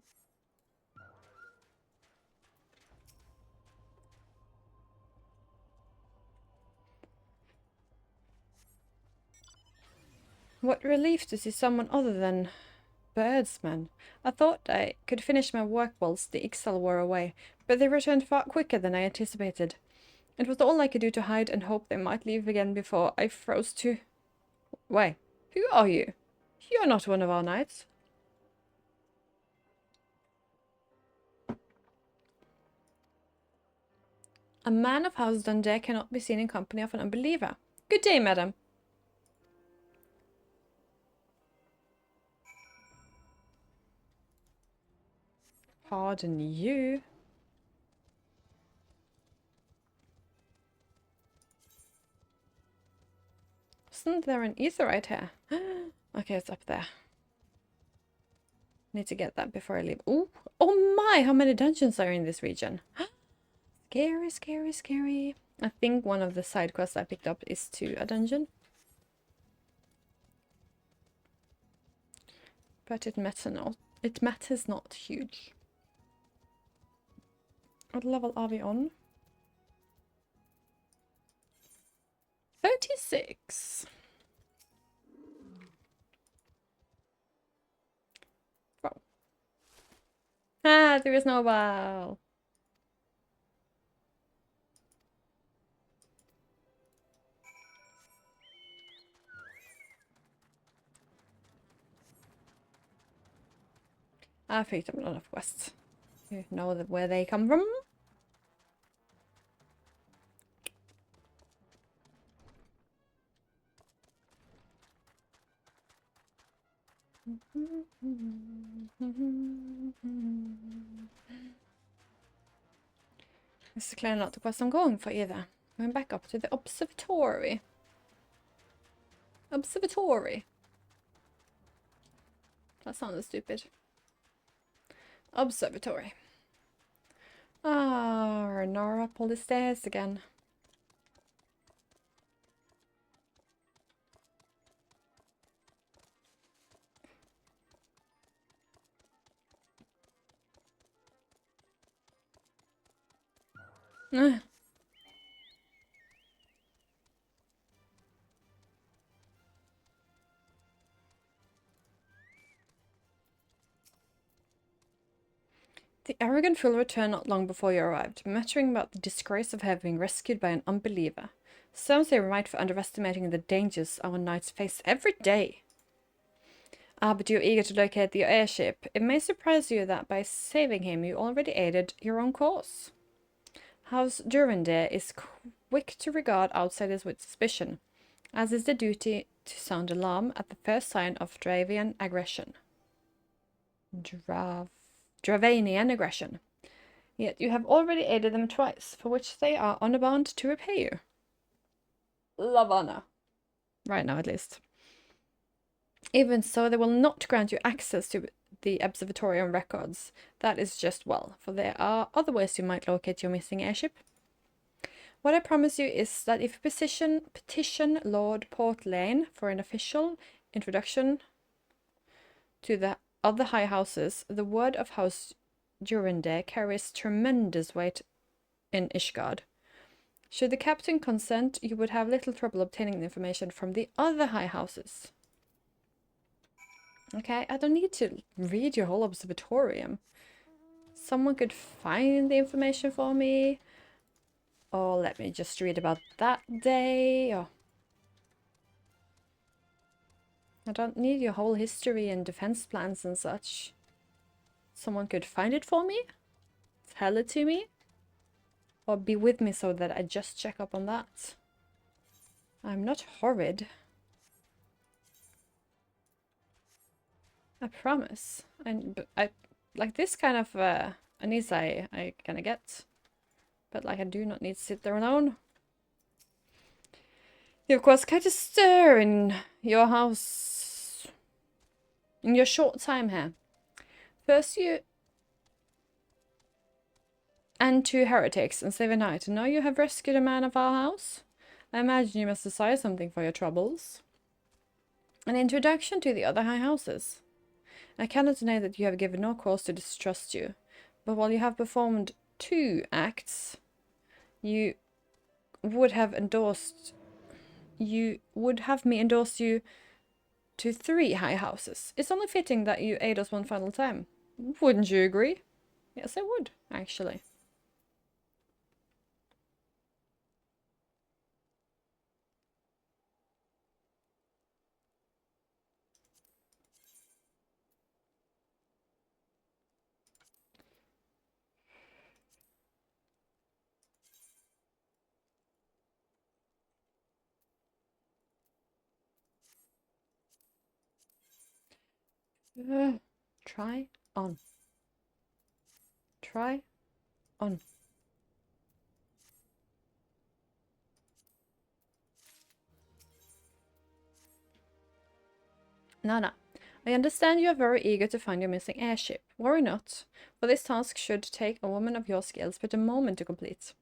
What relief to see someone other than birdsman. I thought I could finish my work whilst the Ixal were away, but they returned far quicker than I anticipated. It was all I could do to hide and hope they might leave again before I froze to... Wait, who are you? You're not one of our knights. A man of House Dundee cannot be seen in company of an unbeliever. Good day, madam. Pardon you. Isn't there an etherite here? Okay, it's up there. Need to get that before I leave. Ooh. Oh my, how many dungeons are in this region? Scary, scary, scary. I think one of the side quests I picked up is to a dungeon. But it matters not huge. What level are we on? 36. Wow. Ah, there is no wow. I've picked up a lot of quests. You know where they come from? This is clearly not the quest I'm going for either. Going back up to the observatory. Observatory. That sounded stupid. Observatory. Ah, Nora pulled the stairs again. Ugh. The arrogant fool returned not long before you arrived, muttering about the disgrace of having been rescued by an unbeliever. Some say we're right for underestimating the dangers our knights face every day. Ah, but you're eager to locate the airship. It may surprise you that by saving him, you already aided your own cause. House Durandare is quick to regard outsiders with suspicion, as is the duty to sound alarm at the first sign of Dravian aggression. Dravanian aggression. Yet you have already aided them twice, for which they are honor bound to repay you. Love honor. Right now, at least. Even so, they will not grant you access to the observatory on records. That is just well, for there are other ways you might locate your missing airship. What I promise you is that if you petition Lord Portlane for an official introduction to the other high houses, the word of House Durandare carries tremendous weight in Ishgard. Should the captain consent, you would have little trouble obtaining the information from the other high houses. Okay, I don't need to read your whole observatorium. Someone could find the information for me. Or let me just read about that day. Or I don't need your whole history and defense plans and such. Someone could find it for me, tell it to me, or be with me so that I just check up on that. I'm not horrid. I promise. And I like this kind of unease I kind of get. But like I do not need to sit there alone. You of course quite a stir in your house in your short time here. First you and 2 heretics and save a knight, and now you have rescued a man of our house. I imagine you must desire something for your troubles. An introduction to the other high houses. I cannot deny that you have given no cause to distrust you, but while you have performed 2 acts, you would have me endorse you to 3 high houses. It's only fitting that you aid us one final time. Wouldn't you agree? Yes, I would, actually. Try on. Try on. Nana, I understand you are very eager to find your missing airship. Worry not, for this task should take a woman of your skills but a moment to complete.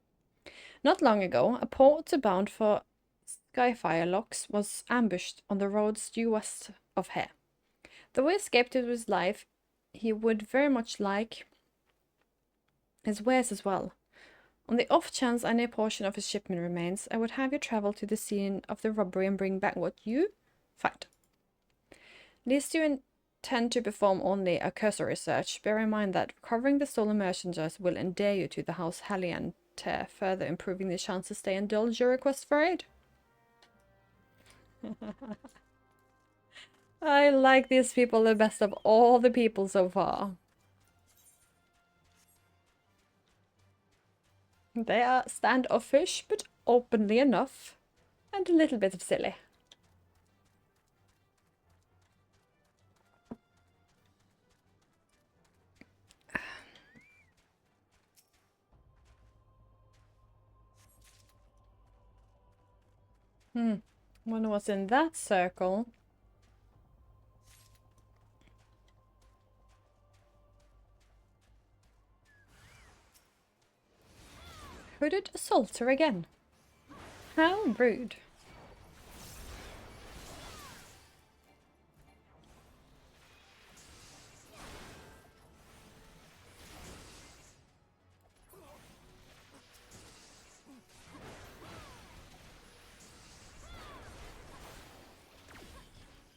Not long ago, a porter bound for Skyfire Locks was ambushed on the roads due west of here. Though he escaped with his life, he would very much like his wares as well. On the off chance any portion of his shipment remains, I would have you travel to the scene of the robbery and bring back what you find. Lest you intend to perform only a cursory search, bear in mind that recovering the stolen merchandise will endear you to the House Hellion, further improving the chances they indulge your request for aid. I like these people the best of all the people so far. They are standoffish, but openly enough, and a little bit of silly. Wonder what's in that circle. Hooded assaulter again. How rude.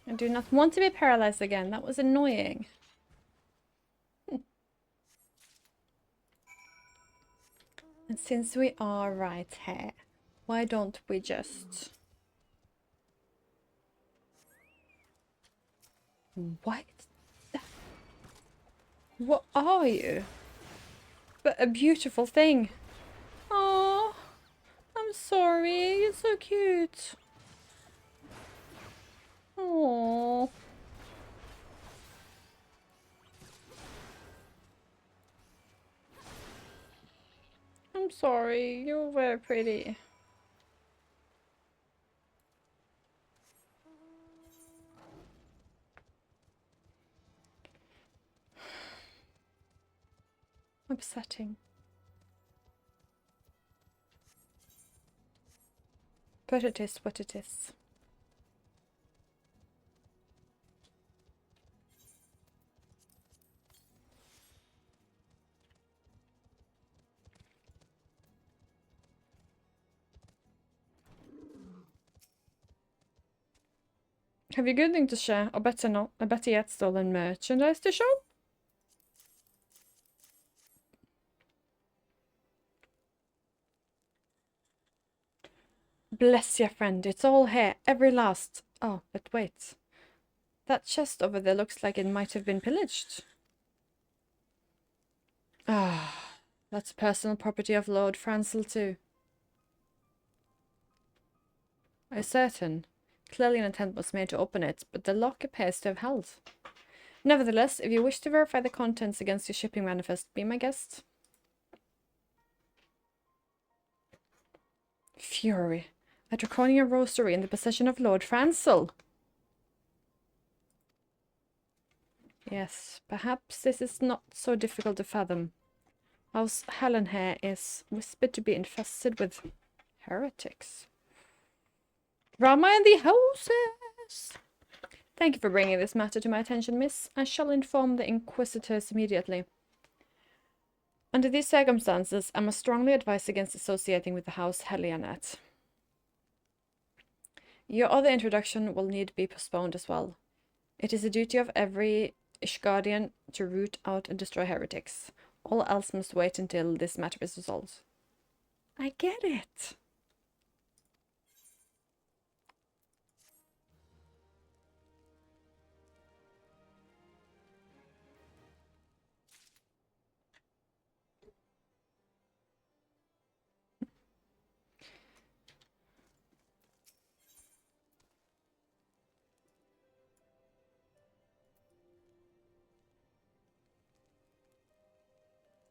I do not want to be paralyzed again. That was annoying. And since we are right here, why don't we just... What? What are you? But a beautiful thing. Oh, I'm sorry. You're so cute. Oh. I'm sorry. You're very pretty. Upsetting. But it is what it is. Have you good thing to share, or better not, or better yet, stolen merchandise to show? Bless your friend, it's all here, every last. Oh, but wait. That chest over there looks like it might have been pillaged. Ah, that's personal property of Lord Francel too. Are you certain? Clearly an attempt was made to open it, but the lock appears to have held. Nevertheless, if you wish to verify the contents against your shipping manifest, be my guest. Fury. A draconian rosary in the possession of Lord Francel. Yes, perhaps this is not so difficult to fathom. House Helen here is whispered to be infested with heretics. Rama and the houses! Thank you for bringing this matter to my attention, miss. I shall inform the inquisitors immediately. Under these circumstances, I must strongly advise against associating with the House Helionet. Your other introduction will need to be postponed as well. It is the duty of every Ishgardian to root out and destroy heretics. All else must wait until this matter is resolved. I get it.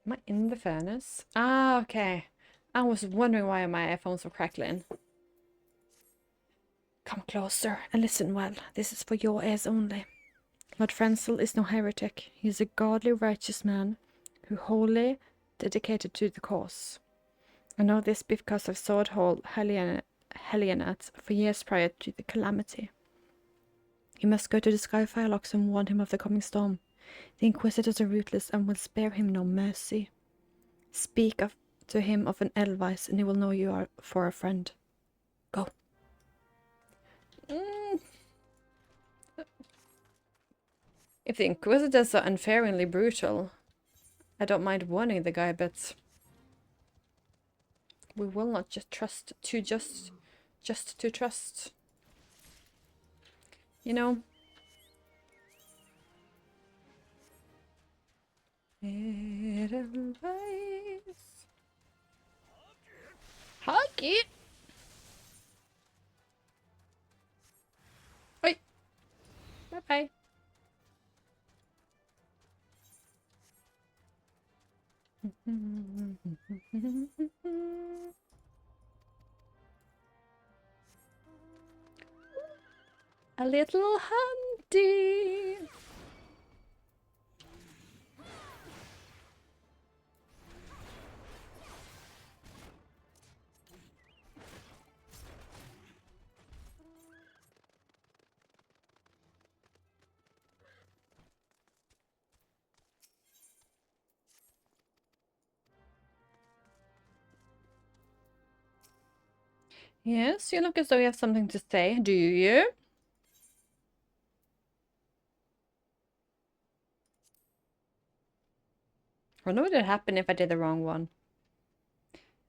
Am I in the furnace? Ah, okay. I was wondering why my phones were crackling. Come closer and listen well. This is for your ears only. Lord Frenzel is no heretic. He is a godly, righteous man who wholly dedicated to the cause. I know this because I've sought whole Helionat for years prior to the calamity. You must go to the Sky Firelocks and warn him of the coming storm. The Inquisitors are ruthless and will spare him no mercy. Speak to him of an Edelweiss, and he will know you are for a friend. Go. If the Inquisitors are unfairly brutal, I don't mind warning the guy, but we will not just trust to just to trust. You know? Edelweiss. Hockey. Oi. Bye bye. A little hunty. Yes, you look as though you have something to say, do you? I wonder what would happen if I did the wrong one.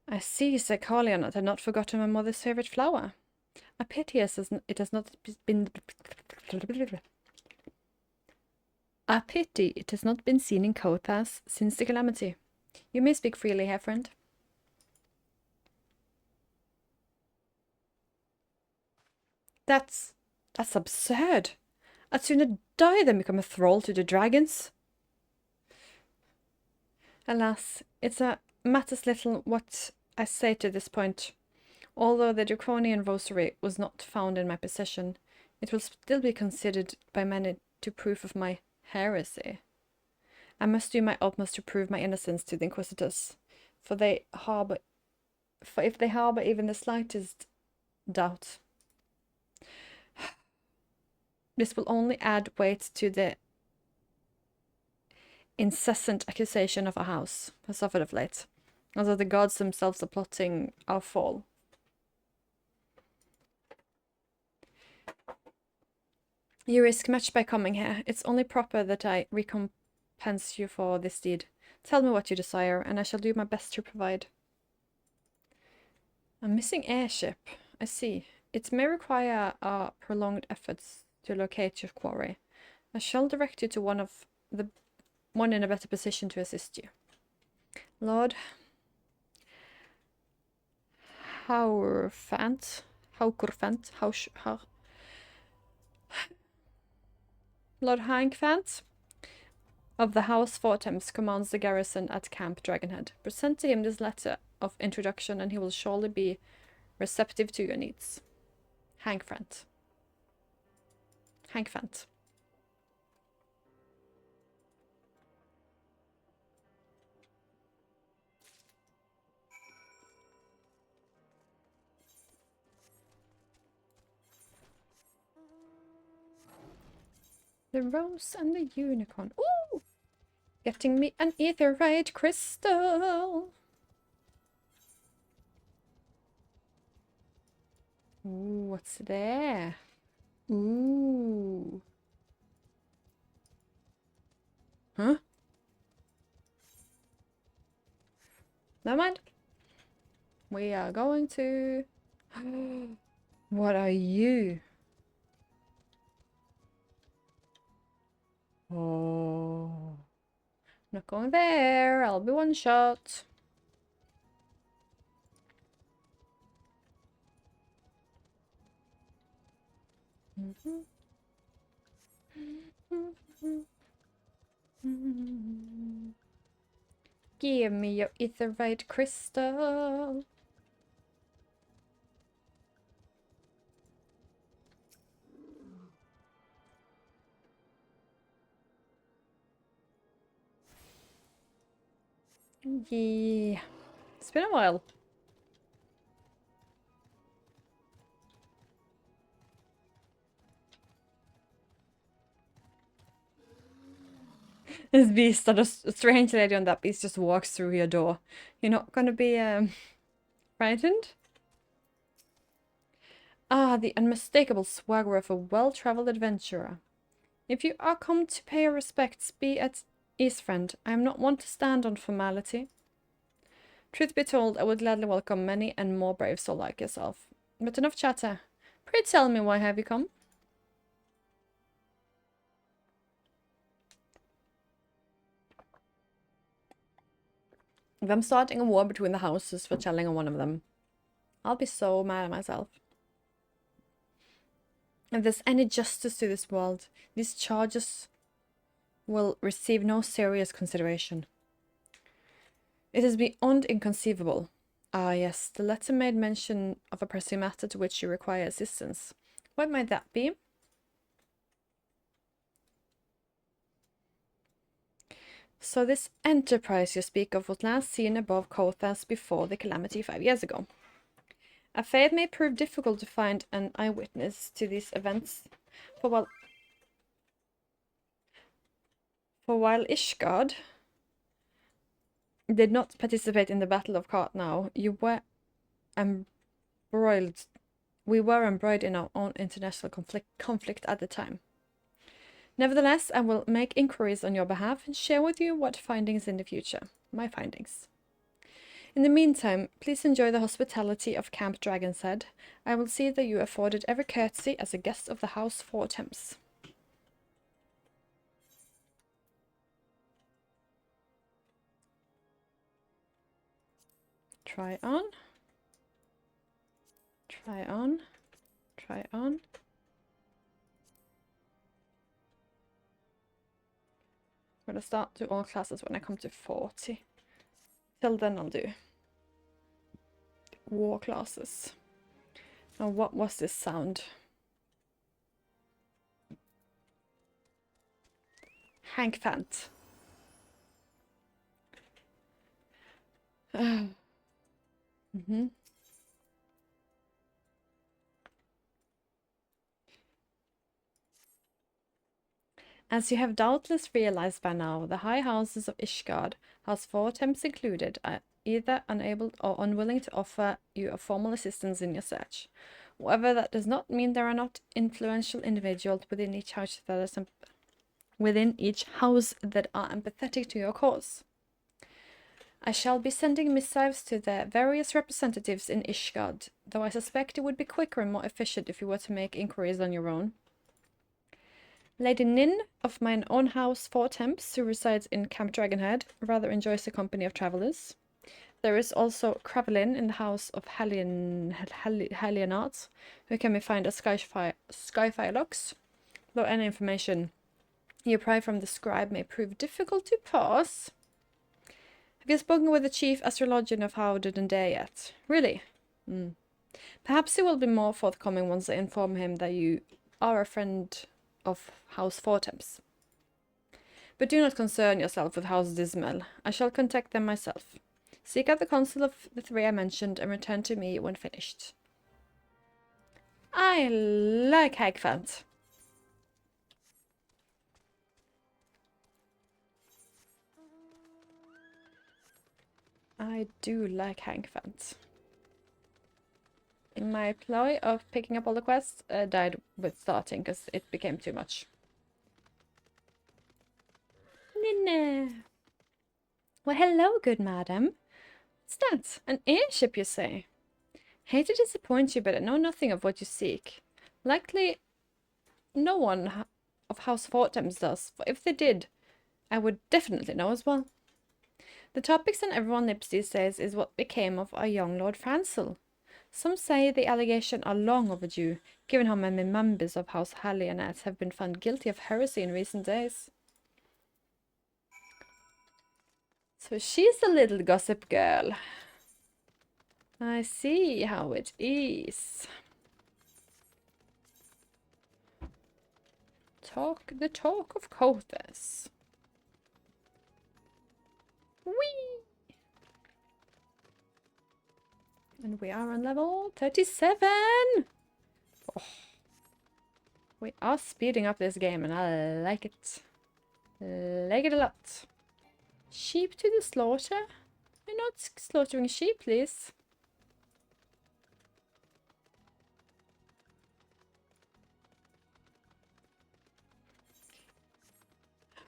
I see, said Carleon, that I had not forgotten my mother's favourite flower. A pity it has not been... A pity it has not been seen in Coeathas since the calamity. You may speak freely here, friend. That's absurd. I'd sooner die than become a thrall to the dragons. Alas, it matters little what I say to this point. Although the draconian rosary was not found in my possession, it will still be considered by many to proof of my heresy. I must do my utmost to prove my innocence to the Inquisitors, for if they harbour even the slightest doubt, this will only add weight to the incessant accusation of our house has suffered of late, as though the gods themselves are plotting our fall. You risk much by coming here. It's only proper that I recompense you for this deed. Tell me what you desire, and I shall do my best to provide. A missing airship. I see. It may require prolonged efforts to locate your quarry. I shall direct you to one in a better position to assist you. Lord Haukurfant, Lord Hankfant of the House Fortems commands the garrison at Camp Dragonhead. Present to him this letter of introduction, and he will surely be receptive to your needs. Hankfant. The Rose and the Unicorn. Ooh! Getting me an etherite crystal. Ooh, what's there? Ooh. Huh? Never mind. We are going to... What are you? Oh. Not going there. I'll be one shot. Give me your etherite crystal. Yeah. It's been a while. This beast, that a strange lady on that beast just walks through your door. You're not gonna be frightened? Ah, the unmistakable swagger of a well-traveled adventurer. If you are come to pay your respects, be at ease, friend. I am not one to stand on formality. Truth be told, I would gladly welcome many and more brave souls like yourself. But enough chatter. Pray tell me, why have you come? If I'm starting a war between the houses for telling on one of them, I'll be so mad at myself. If there's any justice to this world, these charges will receive no serious consideration. It is beyond inconceivable. Ah yes, the letter made mention of a pressing matter to which you require assistance. What might that be? So this enterprise you speak of was last seen above Coeathas before the calamity 5 years ago. Afraid it may prove difficult to find an eyewitness to these events, for while Ishgard did not participate in the Battle of Cartnow, you were embroiled. We were embroiled in our own international conflict at the time. Nevertheless, I will make inquiries on your behalf and share with you what findings in the future. My findings. In the meantime, please enjoy the hospitality of Camp Dragon's Head. I will see that you are afforded every courtesy as a guest of the House Four Temps. Try on. Try on. Try on. I'm going to start to all classes when I come to 40. Till then I'll do war classes. Now what was this sound? Hank Fant. As you have doubtless realized by now, the high houses of Ishgard, House Four Temps included, are either unable or unwilling to offer you a formal assistance in your search. However, that does not mean there are not influential individuals within each house that are empathetic to your cause. I shall be sending missives to the various representatives in Ishgard, though I suspect it would be quicker and more efficient if you were to make inquiries on your own. Lady Nin of mine own house Four Temps, who resides in Camp Dragonhead, rather enjoys the company of travellers. There is also Cravelin in the house of Helionards, who can be found at Skyfire Locks, though any information you pry from the scribe may prove difficult to pass. Have you spoken with the chief astrologian of Howden and Dare yet? Really? Perhaps he will be more forthcoming once I inform him that you are a friend of House Four Temps. But do not concern yourself with House Dismal. I shall contact them myself. Seek out the council of the three I mentioned and return to me when finished. I like Hagfant. I do like Hagfant. My ploy of picking up all the quests died with starting because it became too much. Nina. Well, hello, good madam. What's that? An airship, you say? Hate to disappoint you, but I know nothing of what you seek. Likely no one of House Fortems does, for if they did, I would definitely know as well. The topics on everyone's lips these days is what became of our young Lord Francel. Some say the allegations are long overdue, given how many members of House Hallionet have been found guilty of heresy in recent days. So she's a little gossip girl. I see how it is. The talk of Coeathas. Whee! And we are on level 37! Oh. We are speeding up this game and I like it. Like it a lot. Sheep to the slaughter? You're not slaughtering sheep, please.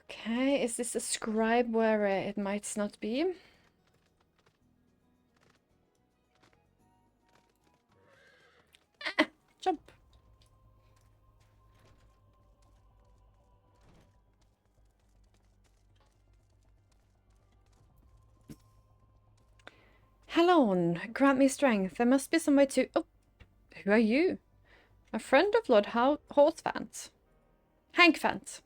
Okay, is this a scribe where it might not be? Ah, jump. Hello, grant me strength. There must be some way to... Oh, who are you? A friend of Lord Horsfant. Hankfant.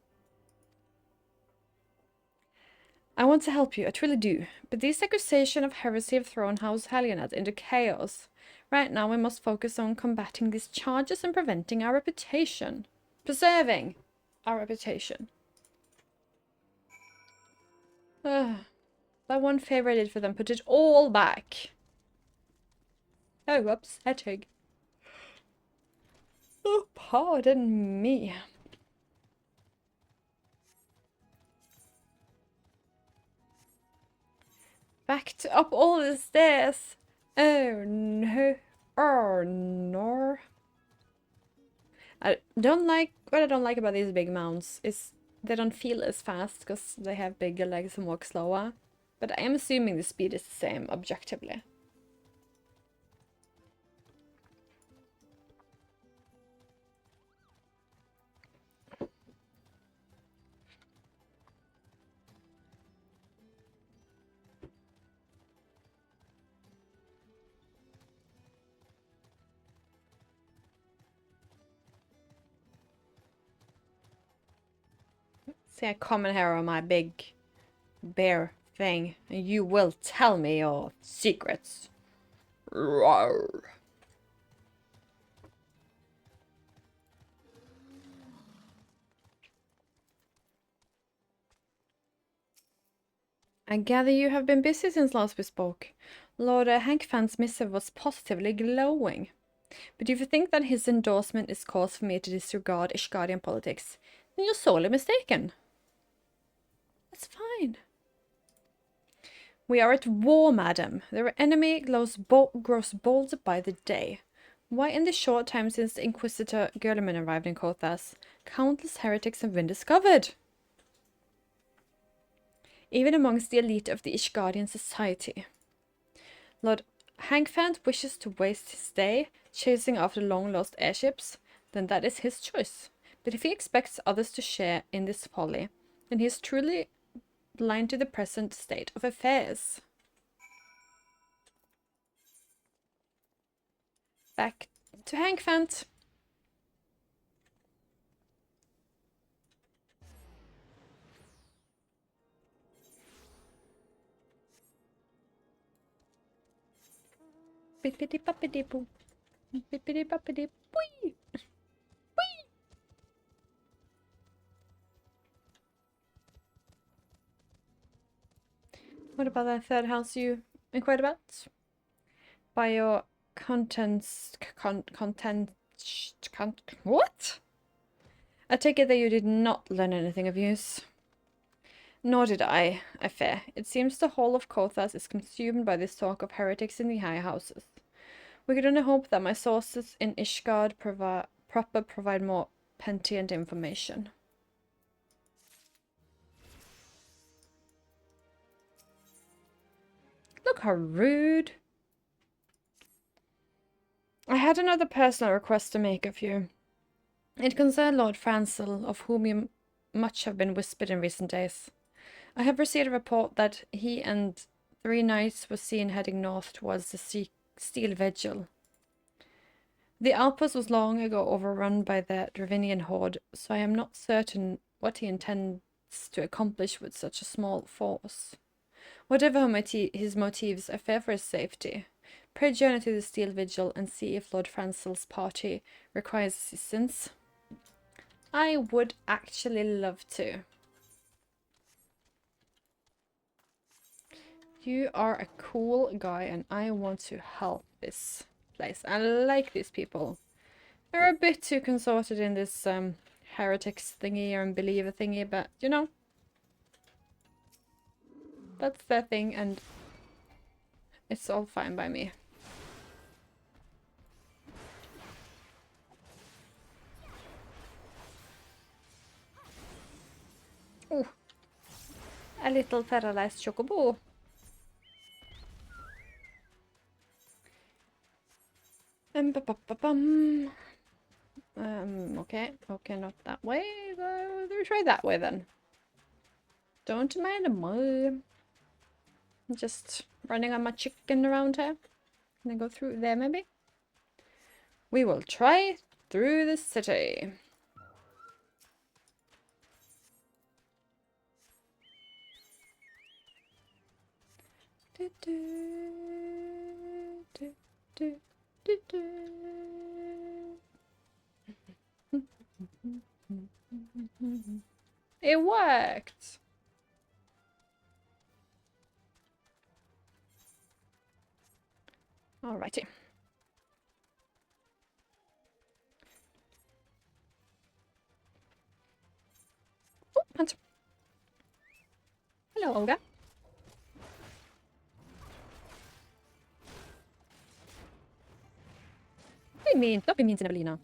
I want to help you, I truly do. But these accusations of heresy have thrown House Helionet into chaos. Right now we must focus on combating these charges and preventing our reputation. Preserving our reputation. That one favor I did for them, put it all back. Oh, upsetting. Oh, pardon me. Back up all the stairs. Oh no. Oh no. I don't like what I don't like about these big mounts is they don't feel as fast because they have bigger legs and walk slower. But I am assuming the speed is the same objectively. See, I come in here on my big bear thing, and you will tell me your secrets. Roar. I gather you have been busy since last we spoke. Lord Hankfan's missive was positively glowing. But if you think that his endorsement is cause for me to disregard Ishgardian politics, then you're sorely mistaken. That's fine. We are at war, madam. The enemy grows bold by the day. Why, in the short time since the Inquisitor Guilliman arrived in Coeathas, countless heretics have been discovered. Even amongst the elite of the Ishgardian society. Lord Hankfant wishes to waste his day chasing after long-lost airships, then that is his choice. But if he expects others to share in this folly, then he is truly blind to the present state of affairs. Back to Hankfant. Bippity boppity boo. Bippity boppity boo. What about that third house you inquired about? Bio contents. What? I take it that you did not learn anything of use. Nor did I fear. It seems the whole of Coeathas is consumed by this talk of heretics in the high houses. We could only hope that my sources in Ishgard provide more pentient information. Look how rude. I had another personal request to make of you. It concerned Lord Francel, of whom much have been whispered in recent days. I have received a report that he and 3 knights were seen heading north towards the Steel Vigil. The outpost was long ago overrun by the Dravinian horde, so I am not certain what he intends to accomplish with such a small force. Whatever his motives, I fear for his safety. Pray journey to the Steel Vigil and see if Lord Francel's party requires assistance. I would actually love to. You are a cool guy and I want to help this place. I like these people. They're a bit too consorted in this heretics thingy or believer thingy, but you know, that's their thing and it's all fine by me. Oh, a little paralyzed chocobo. Okay, not that way. Try that way then. Don't mind me. Just running on my chicken around here. Can I go through there maybe? We will try through the city. It worked! Alrighty. Oh, hunt. Hello, Olga. Be mean. Don't be mean to Evelina.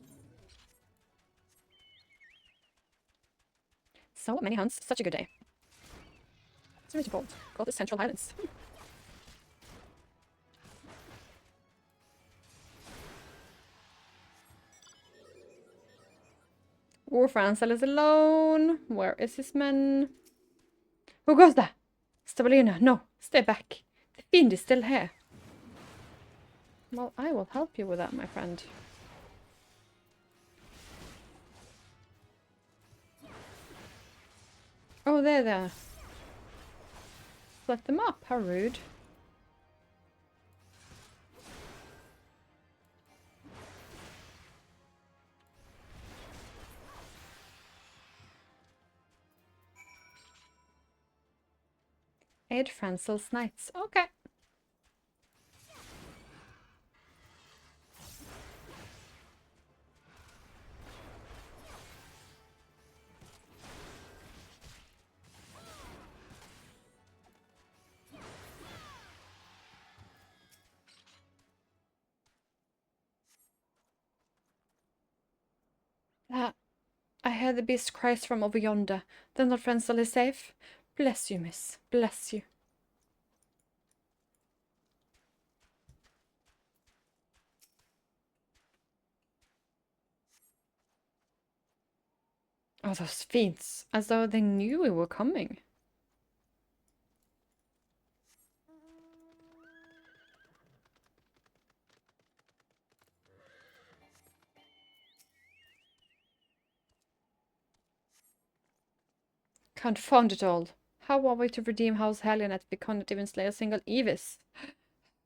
So many hunts. Such a good day. It's really bold. Call this Central Highlands. Francel is alone. Where is his men? Who goes there? Stabalina, no, stay back. The fiend is still here. Well, I will help you with that, my friend. Oh, there. Split them up, how rude. Aid Francel's knights. Okay. I hear the beast cries from over yonder. Then Lord Francel is safe? Bless you, miss. Bless you. Oh, those fiends. As though they knew we were coming. Confound it all. How are we to redeem House Helionet if we cannot even slay a single Evis?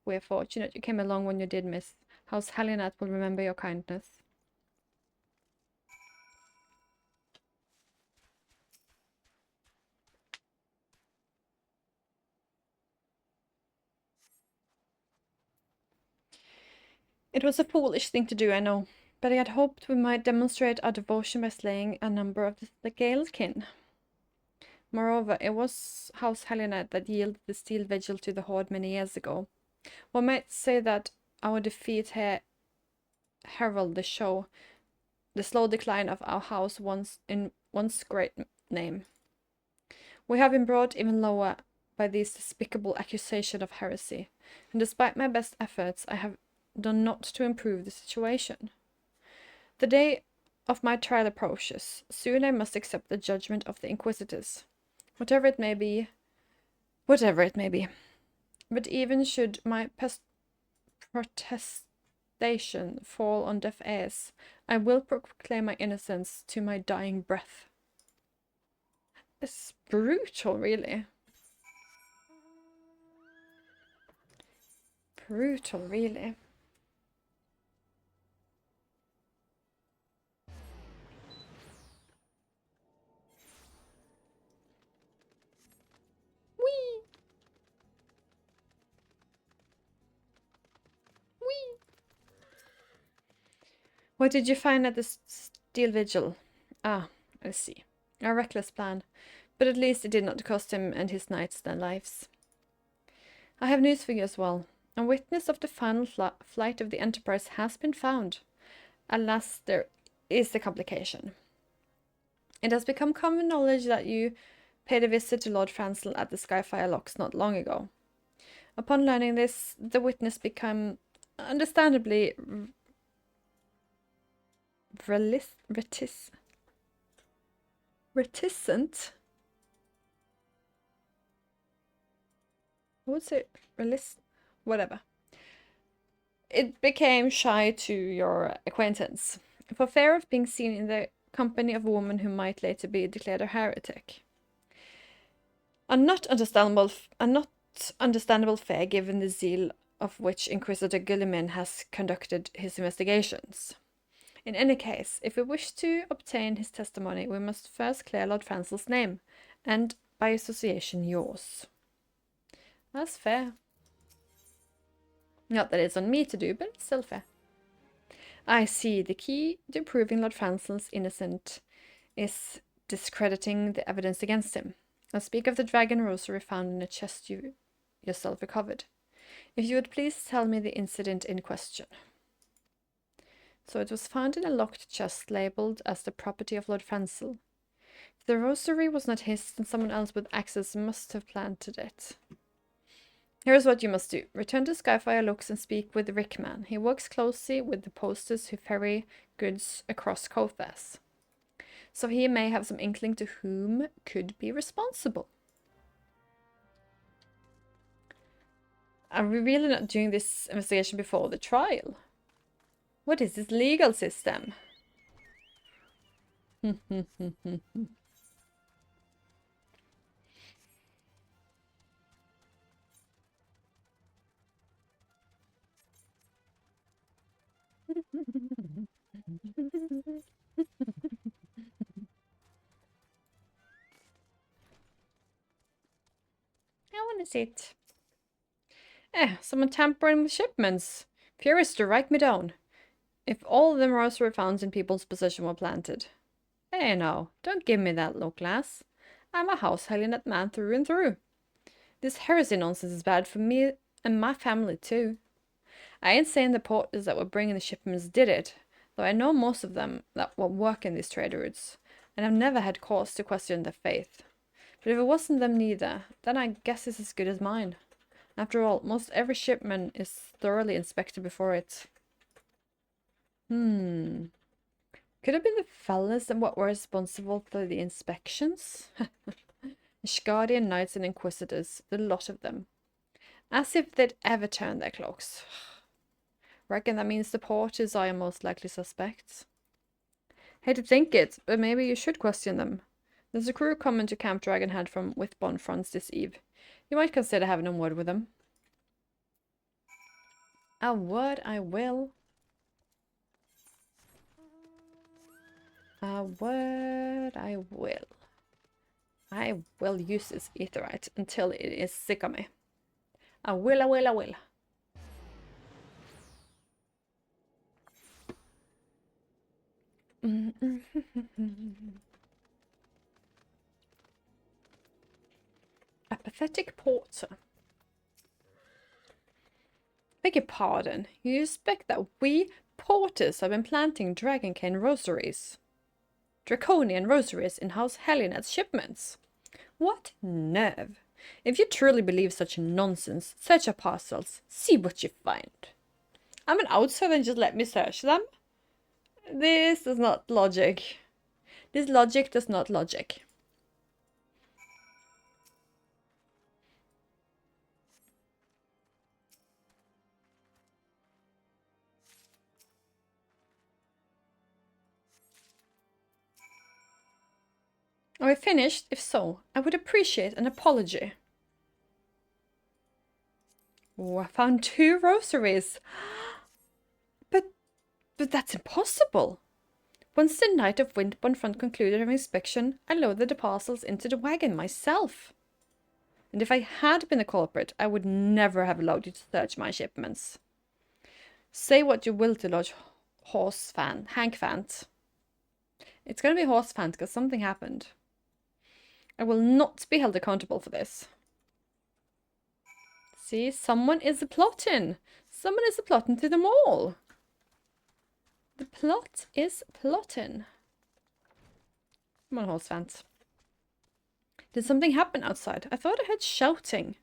We're fortunate you came along when you did, miss. House Helionet will remember your kindness. It was a foolish thing to do, I know, but I had hoped we might demonstrate our devotion by slaying a number of the Galekin. Moreover, it was House Helionet that yielded the Steel Vigil to the Horde many years ago. One might say that our defeat here heralded the slow decline of our house once great name. We have been brought even lower by these despicable accusations of heresy, and despite my best efforts, I have done naught to improve the situation. The day of my trial approaches. Soon I must accept the judgment of the Inquisitors. Whatever it may be. But even should my protestation fall on deaf ears, I will proclaim my innocence to my dying breath. It's brutal, really. brutal, really. Whee! Whee! What did you find at the steel vigil? Ah, I see. A reckless plan, but at least it did not cost him and his knights their lives. I have news for you as well. A witness of the final flight of the Enterprise has been found. Alas, there is a complication. It has become common knowledge that you paid a visit to Lord Francel at the Skyfire locks not long ago. Upon learning this, the witness became understandably reticent. I would say whatever. It became shy to your acquaintance, for fear of being seen in the company of a woman who might later be declared a heretic. A not understandable fear given the zeal of which Inquisitor Guilliman has conducted his investigations. In any case, if we wish to obtain his testimony, we must first clear Lord Francel's name, and by association yours. That's fair. Not that it's on me to do, but it's still fair. I see. The key to proving Lord Francel's innocent is discrediting the evidence against him. I speak of the dragon rosary found in a chest you yourself recovered. If you would please tell me the incident in question. So it was found in a locked chest labelled as the property of Lord Francel. If the rosary was not his, then someone else with access must have planted it. Here's what you must do. Return to Skyfire Looks and speak with Rickman. He works closely with the posters who ferry goods across Coeathas. So he may have some inkling to whom could be responsible. Are we really not doing this investigation before the trial? What is this legal system? I want to sit. Someone tampering with shipments. Furious to write me down. If all of them rosary founds in people's possession were planted. Hey now, don't give me that look, lass. I'm a house hellion man through and through. This heresy nonsense is bad for me and my family too. I ain't saying the porters that were bringing the shipments did it, though I know most of them that were working these trade routes, and I've never had cause to question their faith. But if it wasn't them neither, then I guess it's as good as mine. After all, most every shipment is thoroughly inspected before it. Could have been the fellas that were responsible for the inspections? Ishgardian Knights and Inquisitors, the lot of them. As if they'd ever turn their clocks. Reckon that means the porters are your most likely suspects. Hate to think it, but maybe you should question them. There's a crew coming to Camp Dragonhead from Withbond fronts this eve. You might consider having a word with them. A word I will. A word I will. I will use this aetherite until it is sick of me. I will, I will, I will. A pathetic porter. Beg your pardon, you suspect that we porters have been planting dragoncane rosaries? Draconian rosaries in House Helionet's shipments? What nerve! If you truly believe such nonsense, search our parcels, see what you find. I'm an outsider and just let me search them? This is not logic. This logic does not logic. Are we finished? If so, I would appreciate an apology. Oh, I found 2 rosaries. But that's impossible. Once the Knight of Windborne Front concluded her inspection, I loaded the parcels into the wagon myself. And if I had been a culprit, I would never have allowed you to search my shipments. Say what you will to Lord Hank Fant. It's gonna be Horse Fant because something happened. I will not be held accountable for this. See, someone is plotting. Someone is plotting to them all. The plot is plotting. Come on, Horse Fant. Did something happen outside? I thought I heard shouting.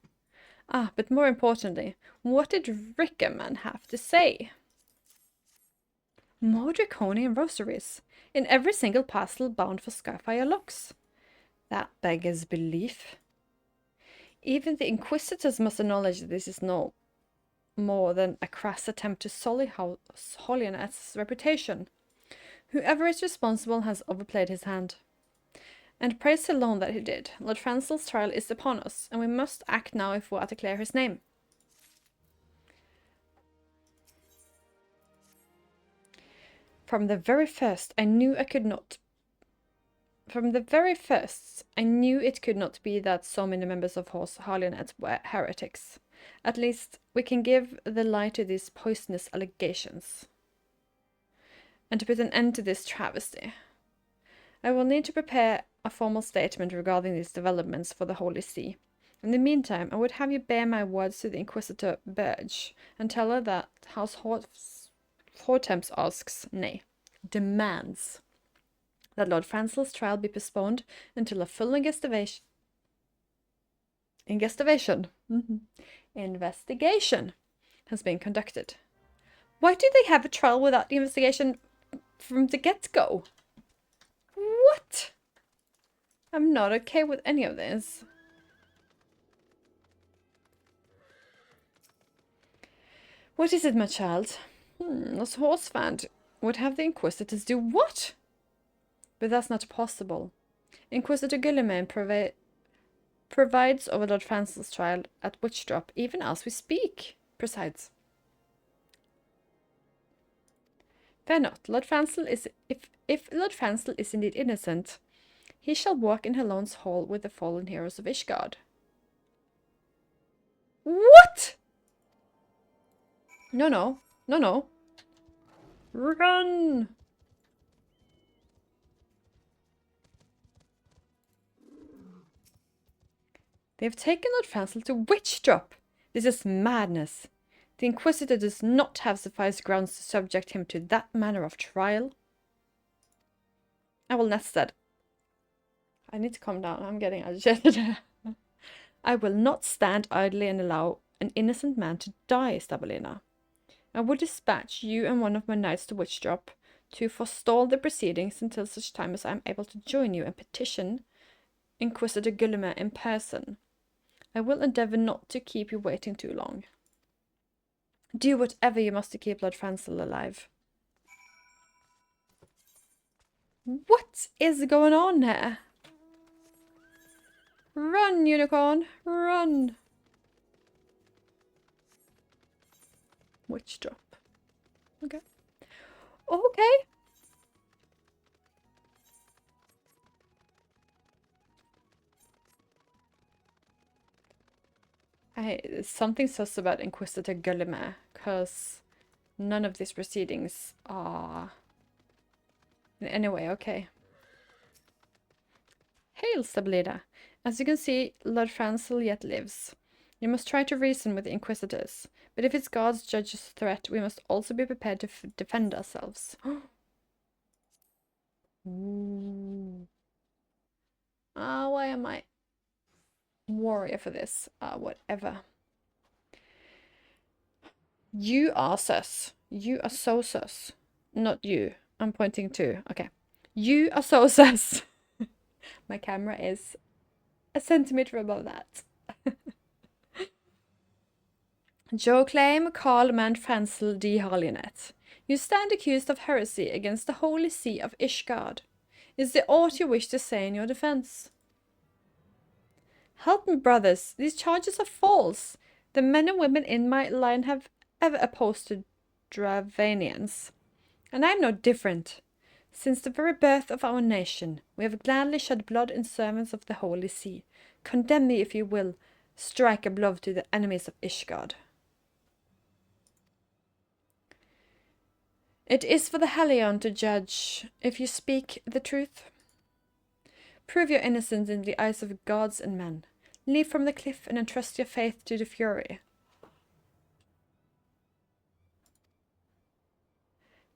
Ah, but more importantly, what did Rickerman have to say? More draconian rosaries in every single parcel bound for Skyfire locks. That beggars belief. Even the Inquisitors must acknowledge that this is no more than a crass attempt to sully Holinet's reputation. Whoever is responsible has overplayed his hand. And praise alone that he did. Lord Francel's trial is upon us, and we must act now if we are to clear his name. From the very first, I knew it could not be that so many members of Horse Harlinet were heretics. At least, we can give the lie to these poisonous allegations. And to put an end to this travesty, I will need to prepare a formal statement regarding these developments for the Holy See. In the meantime, I would have you bear my words to the Inquisitor Burge, and tell her that House Hortemps asks, nay, demands, that Lord Francel's trial be postponed until a full investigation has been conducted. Why do they have a trial without the investigation from the get-go? What? I'm not okay with any of this. What is it, my child? This Horse Fant would have the Inquisitors do what? But that's not possible. Inquisitor Guilliman provides over Lord Francel's trial at Witchdrop, even as we speak. Presides. Fear not. Lord Francel is, if Lord Francel is indeed innocent, he shall walk in Halone's hall with the fallen heroes of Ishgard. What? No. Run! They have taken Lord Francel to Witchdrop. This is madness. The Inquisitor does not have sufficient grounds to subject him to that manner of trial. I will instead. I need to calm down. I'm getting agitated. I will not stand idly and allow an innocent man to die, Stabalina. I will dispatch you and one of my knights to Witchdrop to forestall the proceedings until such time as I am able to join you and petition Inquisitor Guilliman in person. I will endeavour not to keep you waiting too long. Do whatever you must to keep Lord Francel alive. What is going on here? Run, unicorn, run! Witchdrop. Okay. Okay. Something sus about Inquisitor Guilliman, because none of these proceedings are in any way okay. Hail, Stabalina. As you can see, Lord Francel yet lives. You must try to reason with the Inquisitors, but if it's God's judge's threat, we must also be prepared to defend ourselves. Ooh. Why am I warrior for this? Whatever. You are sus. You are so sus. Not you. I'm pointing to. Okay. You are so sus. My camera is a centimeter above that. Joe claim Carl Man Francel D. Harlinet. You stand accused of heresy against the Holy See of Ishgard. Is there aught you wish to say in your defense? Help me, brothers. These charges are false. the men and women in my line have ever opposed the Dravanians, and I am no different. Since the very birth of our nation, we have gladly shed blood in servants of the Holy See. Condemn me if you will, strike a blow to the enemies of Ishgard. It is for the Hellion to judge if you speak the truth. Prove your innocence in the eyes of gods and men. Leap from the cliff and entrust your faith to the Fury.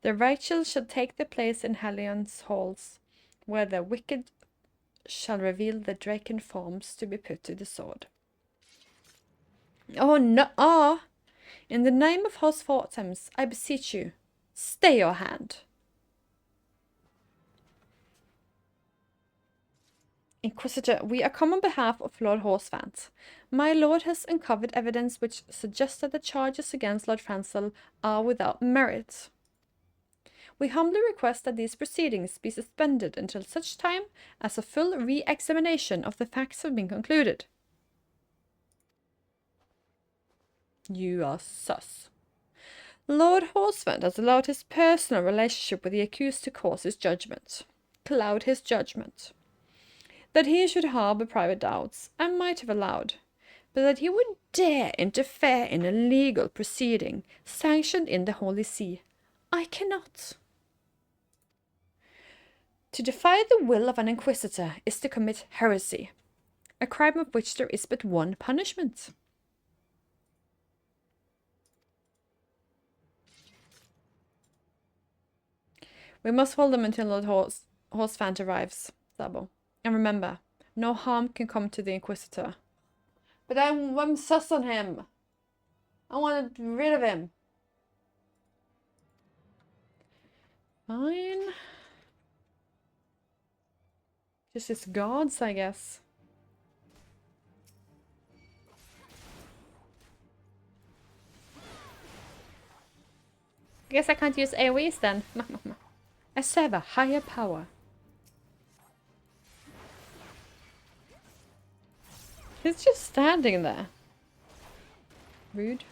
The righteous shall take their place in Hellion's halls, where the wicked shall reveal the Draken forms to be put to the sword. Oh no! Ah! In the name of House Fortems, I beseech you, stay your hand. Inquisitor, we are come on behalf of Lord Horsfant. My lord has uncovered evidence which suggests that the charges against Lord Francel are without merit. We humbly request that these proceedings be suspended until such time as a full re-examination of the facts have been concluded. You are sus. Lord Horsfant has allowed his personal relationship with the accused to cloud his judgment. That he should harbour private doubts, I might have allowed, but that he would dare interfere in a legal proceeding sanctioned in the Holy See, I cannot. To defy the will of an inquisitor is to commit heresy, a crime of which there is but one punishment. We must hold them until Lord Horsfant arrives, Sabo. And remember, no harm can come to the Inquisitor. But I'm sus on him. I want to get rid of him. Fine. Just his gods, I guess. I guess I can't use AoEs then. I serve a higher power. He's just standing there. Rude.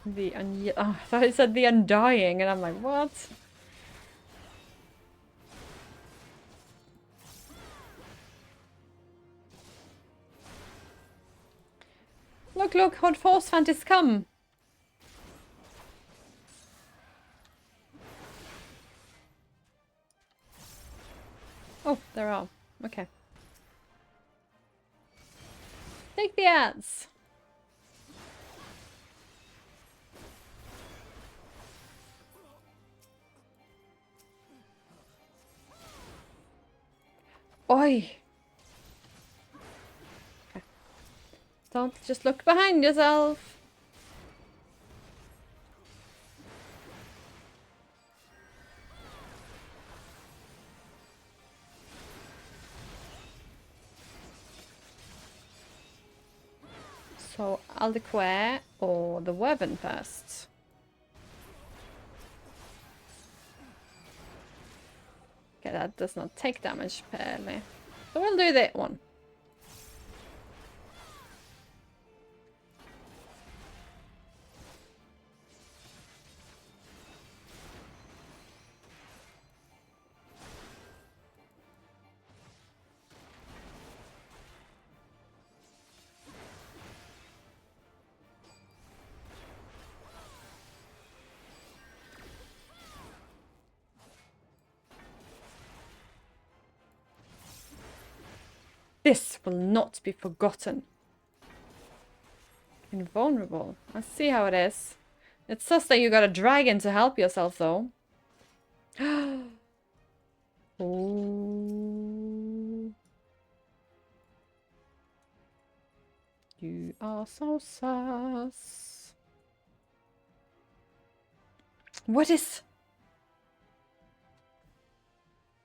Oh, I thought it said the undying, and I'm like, what? Look, look, Hod Forcefant is come. Oh, there are. Okay. Take the ads. Oi. Okay. Don't just look behind yourself. So, Aldequer or the Wyvern first? Okay, that does not take damage, apparently. So we'll do that one. This will not be forgotten. Invulnerable. I see how it is. It's just that you got a dragon to help yourself, though. Oh. You are so sus. What is?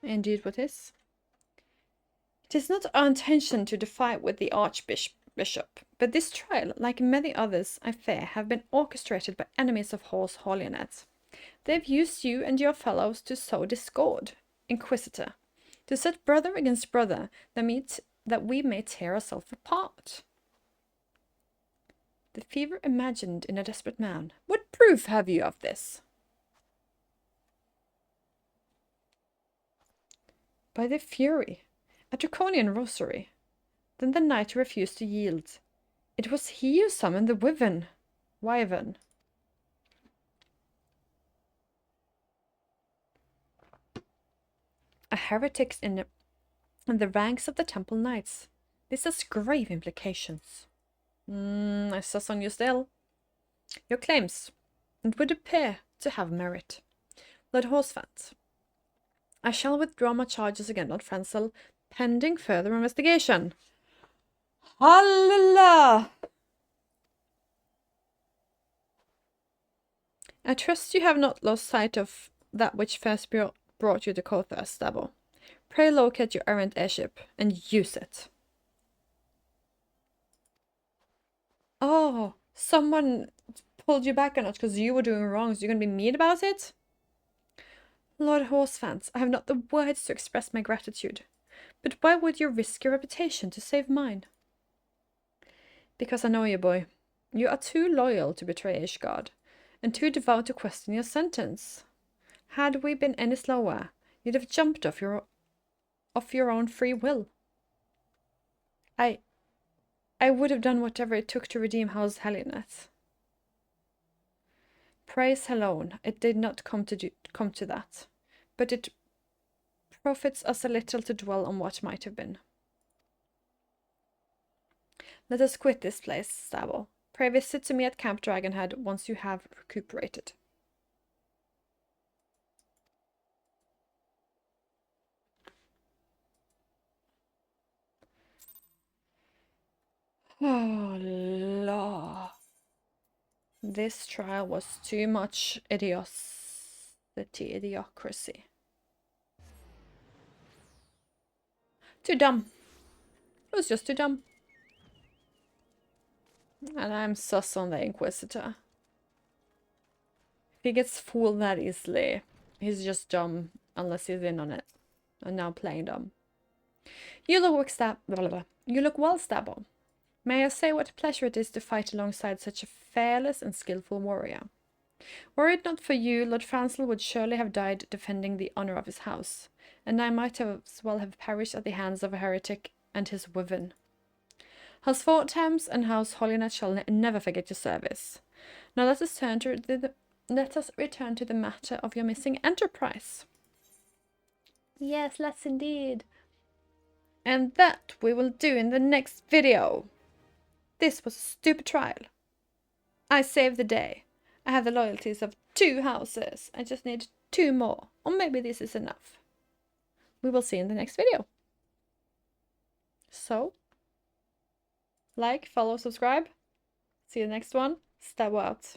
Indeed, what is? It is not our intention to fight with the Archbishop, but this trial, like many others, I fear, have been orchestrated by enemies of Horse Holynet. They have used you and your fellows to sow discord. Inquisitor, To set brother against brother, that we may tear ourselves apart. The fever imagined in a desperate man. What proof have you of this? By the fury, a draconian rosary. Then the knight refused to yield. It was he who summoned the wyvern. A heretics in the ranks of the temple knights. This has grave implications. I sus on you still. Your claims. It would appear to have merit. Lord Horsfant. I shall withdraw my charges against Lord Francel, pending further investigation. Hallelujah! I trust you have not lost sight of that which first brought you to Coeathas, Stabo. Pray locate your errant airship and use it. Oh, someone pulled you back a notch because you were doing wrong, so you're going to be mean about it? Lord Horsfant, I have not the words to express my gratitude. But why would you risk your reputation to save mine? Because I know you, boy. You are too loyal to betray Ishgard, and too devout to question your sentence. Had we been any slower, you'd have jumped off your own free will. I would have done whatever it took to redeem House Helionet. Praise alone, it did not come to that, but it profits us a little to dwell on what might have been. Let us quit this place, Stabo. Pray visit to me at Camp Dragonhead once you have recuperated. Oh, law. This trial was too much idiocracy. Too dumb. It was just too dumb. And I'm sus on the Inquisitor. If he gets fooled that easily, he's just dumb unless he's in on it. And now playing dumb. You look well, Stabo. May I say what a pleasure it is to fight alongside such a fearless and skillful warrior. Were it not for you, Lord Francel would surely have died defending the honour of his house, and I might as well have perished at the hands of a heretic and his wyvern. House Forthams and House Helionet shall never forget your service. Now let us return to the matter of your missing enterprise. Yes, let's indeed. And that we will do in the next video. This was a stupid trial. I saved the day. I have the loyalties of 2 houses. I just need 2 more. Or maybe this is enough. We will see in the next video. So, like, follow, subscribe. See you next one. Stabo out.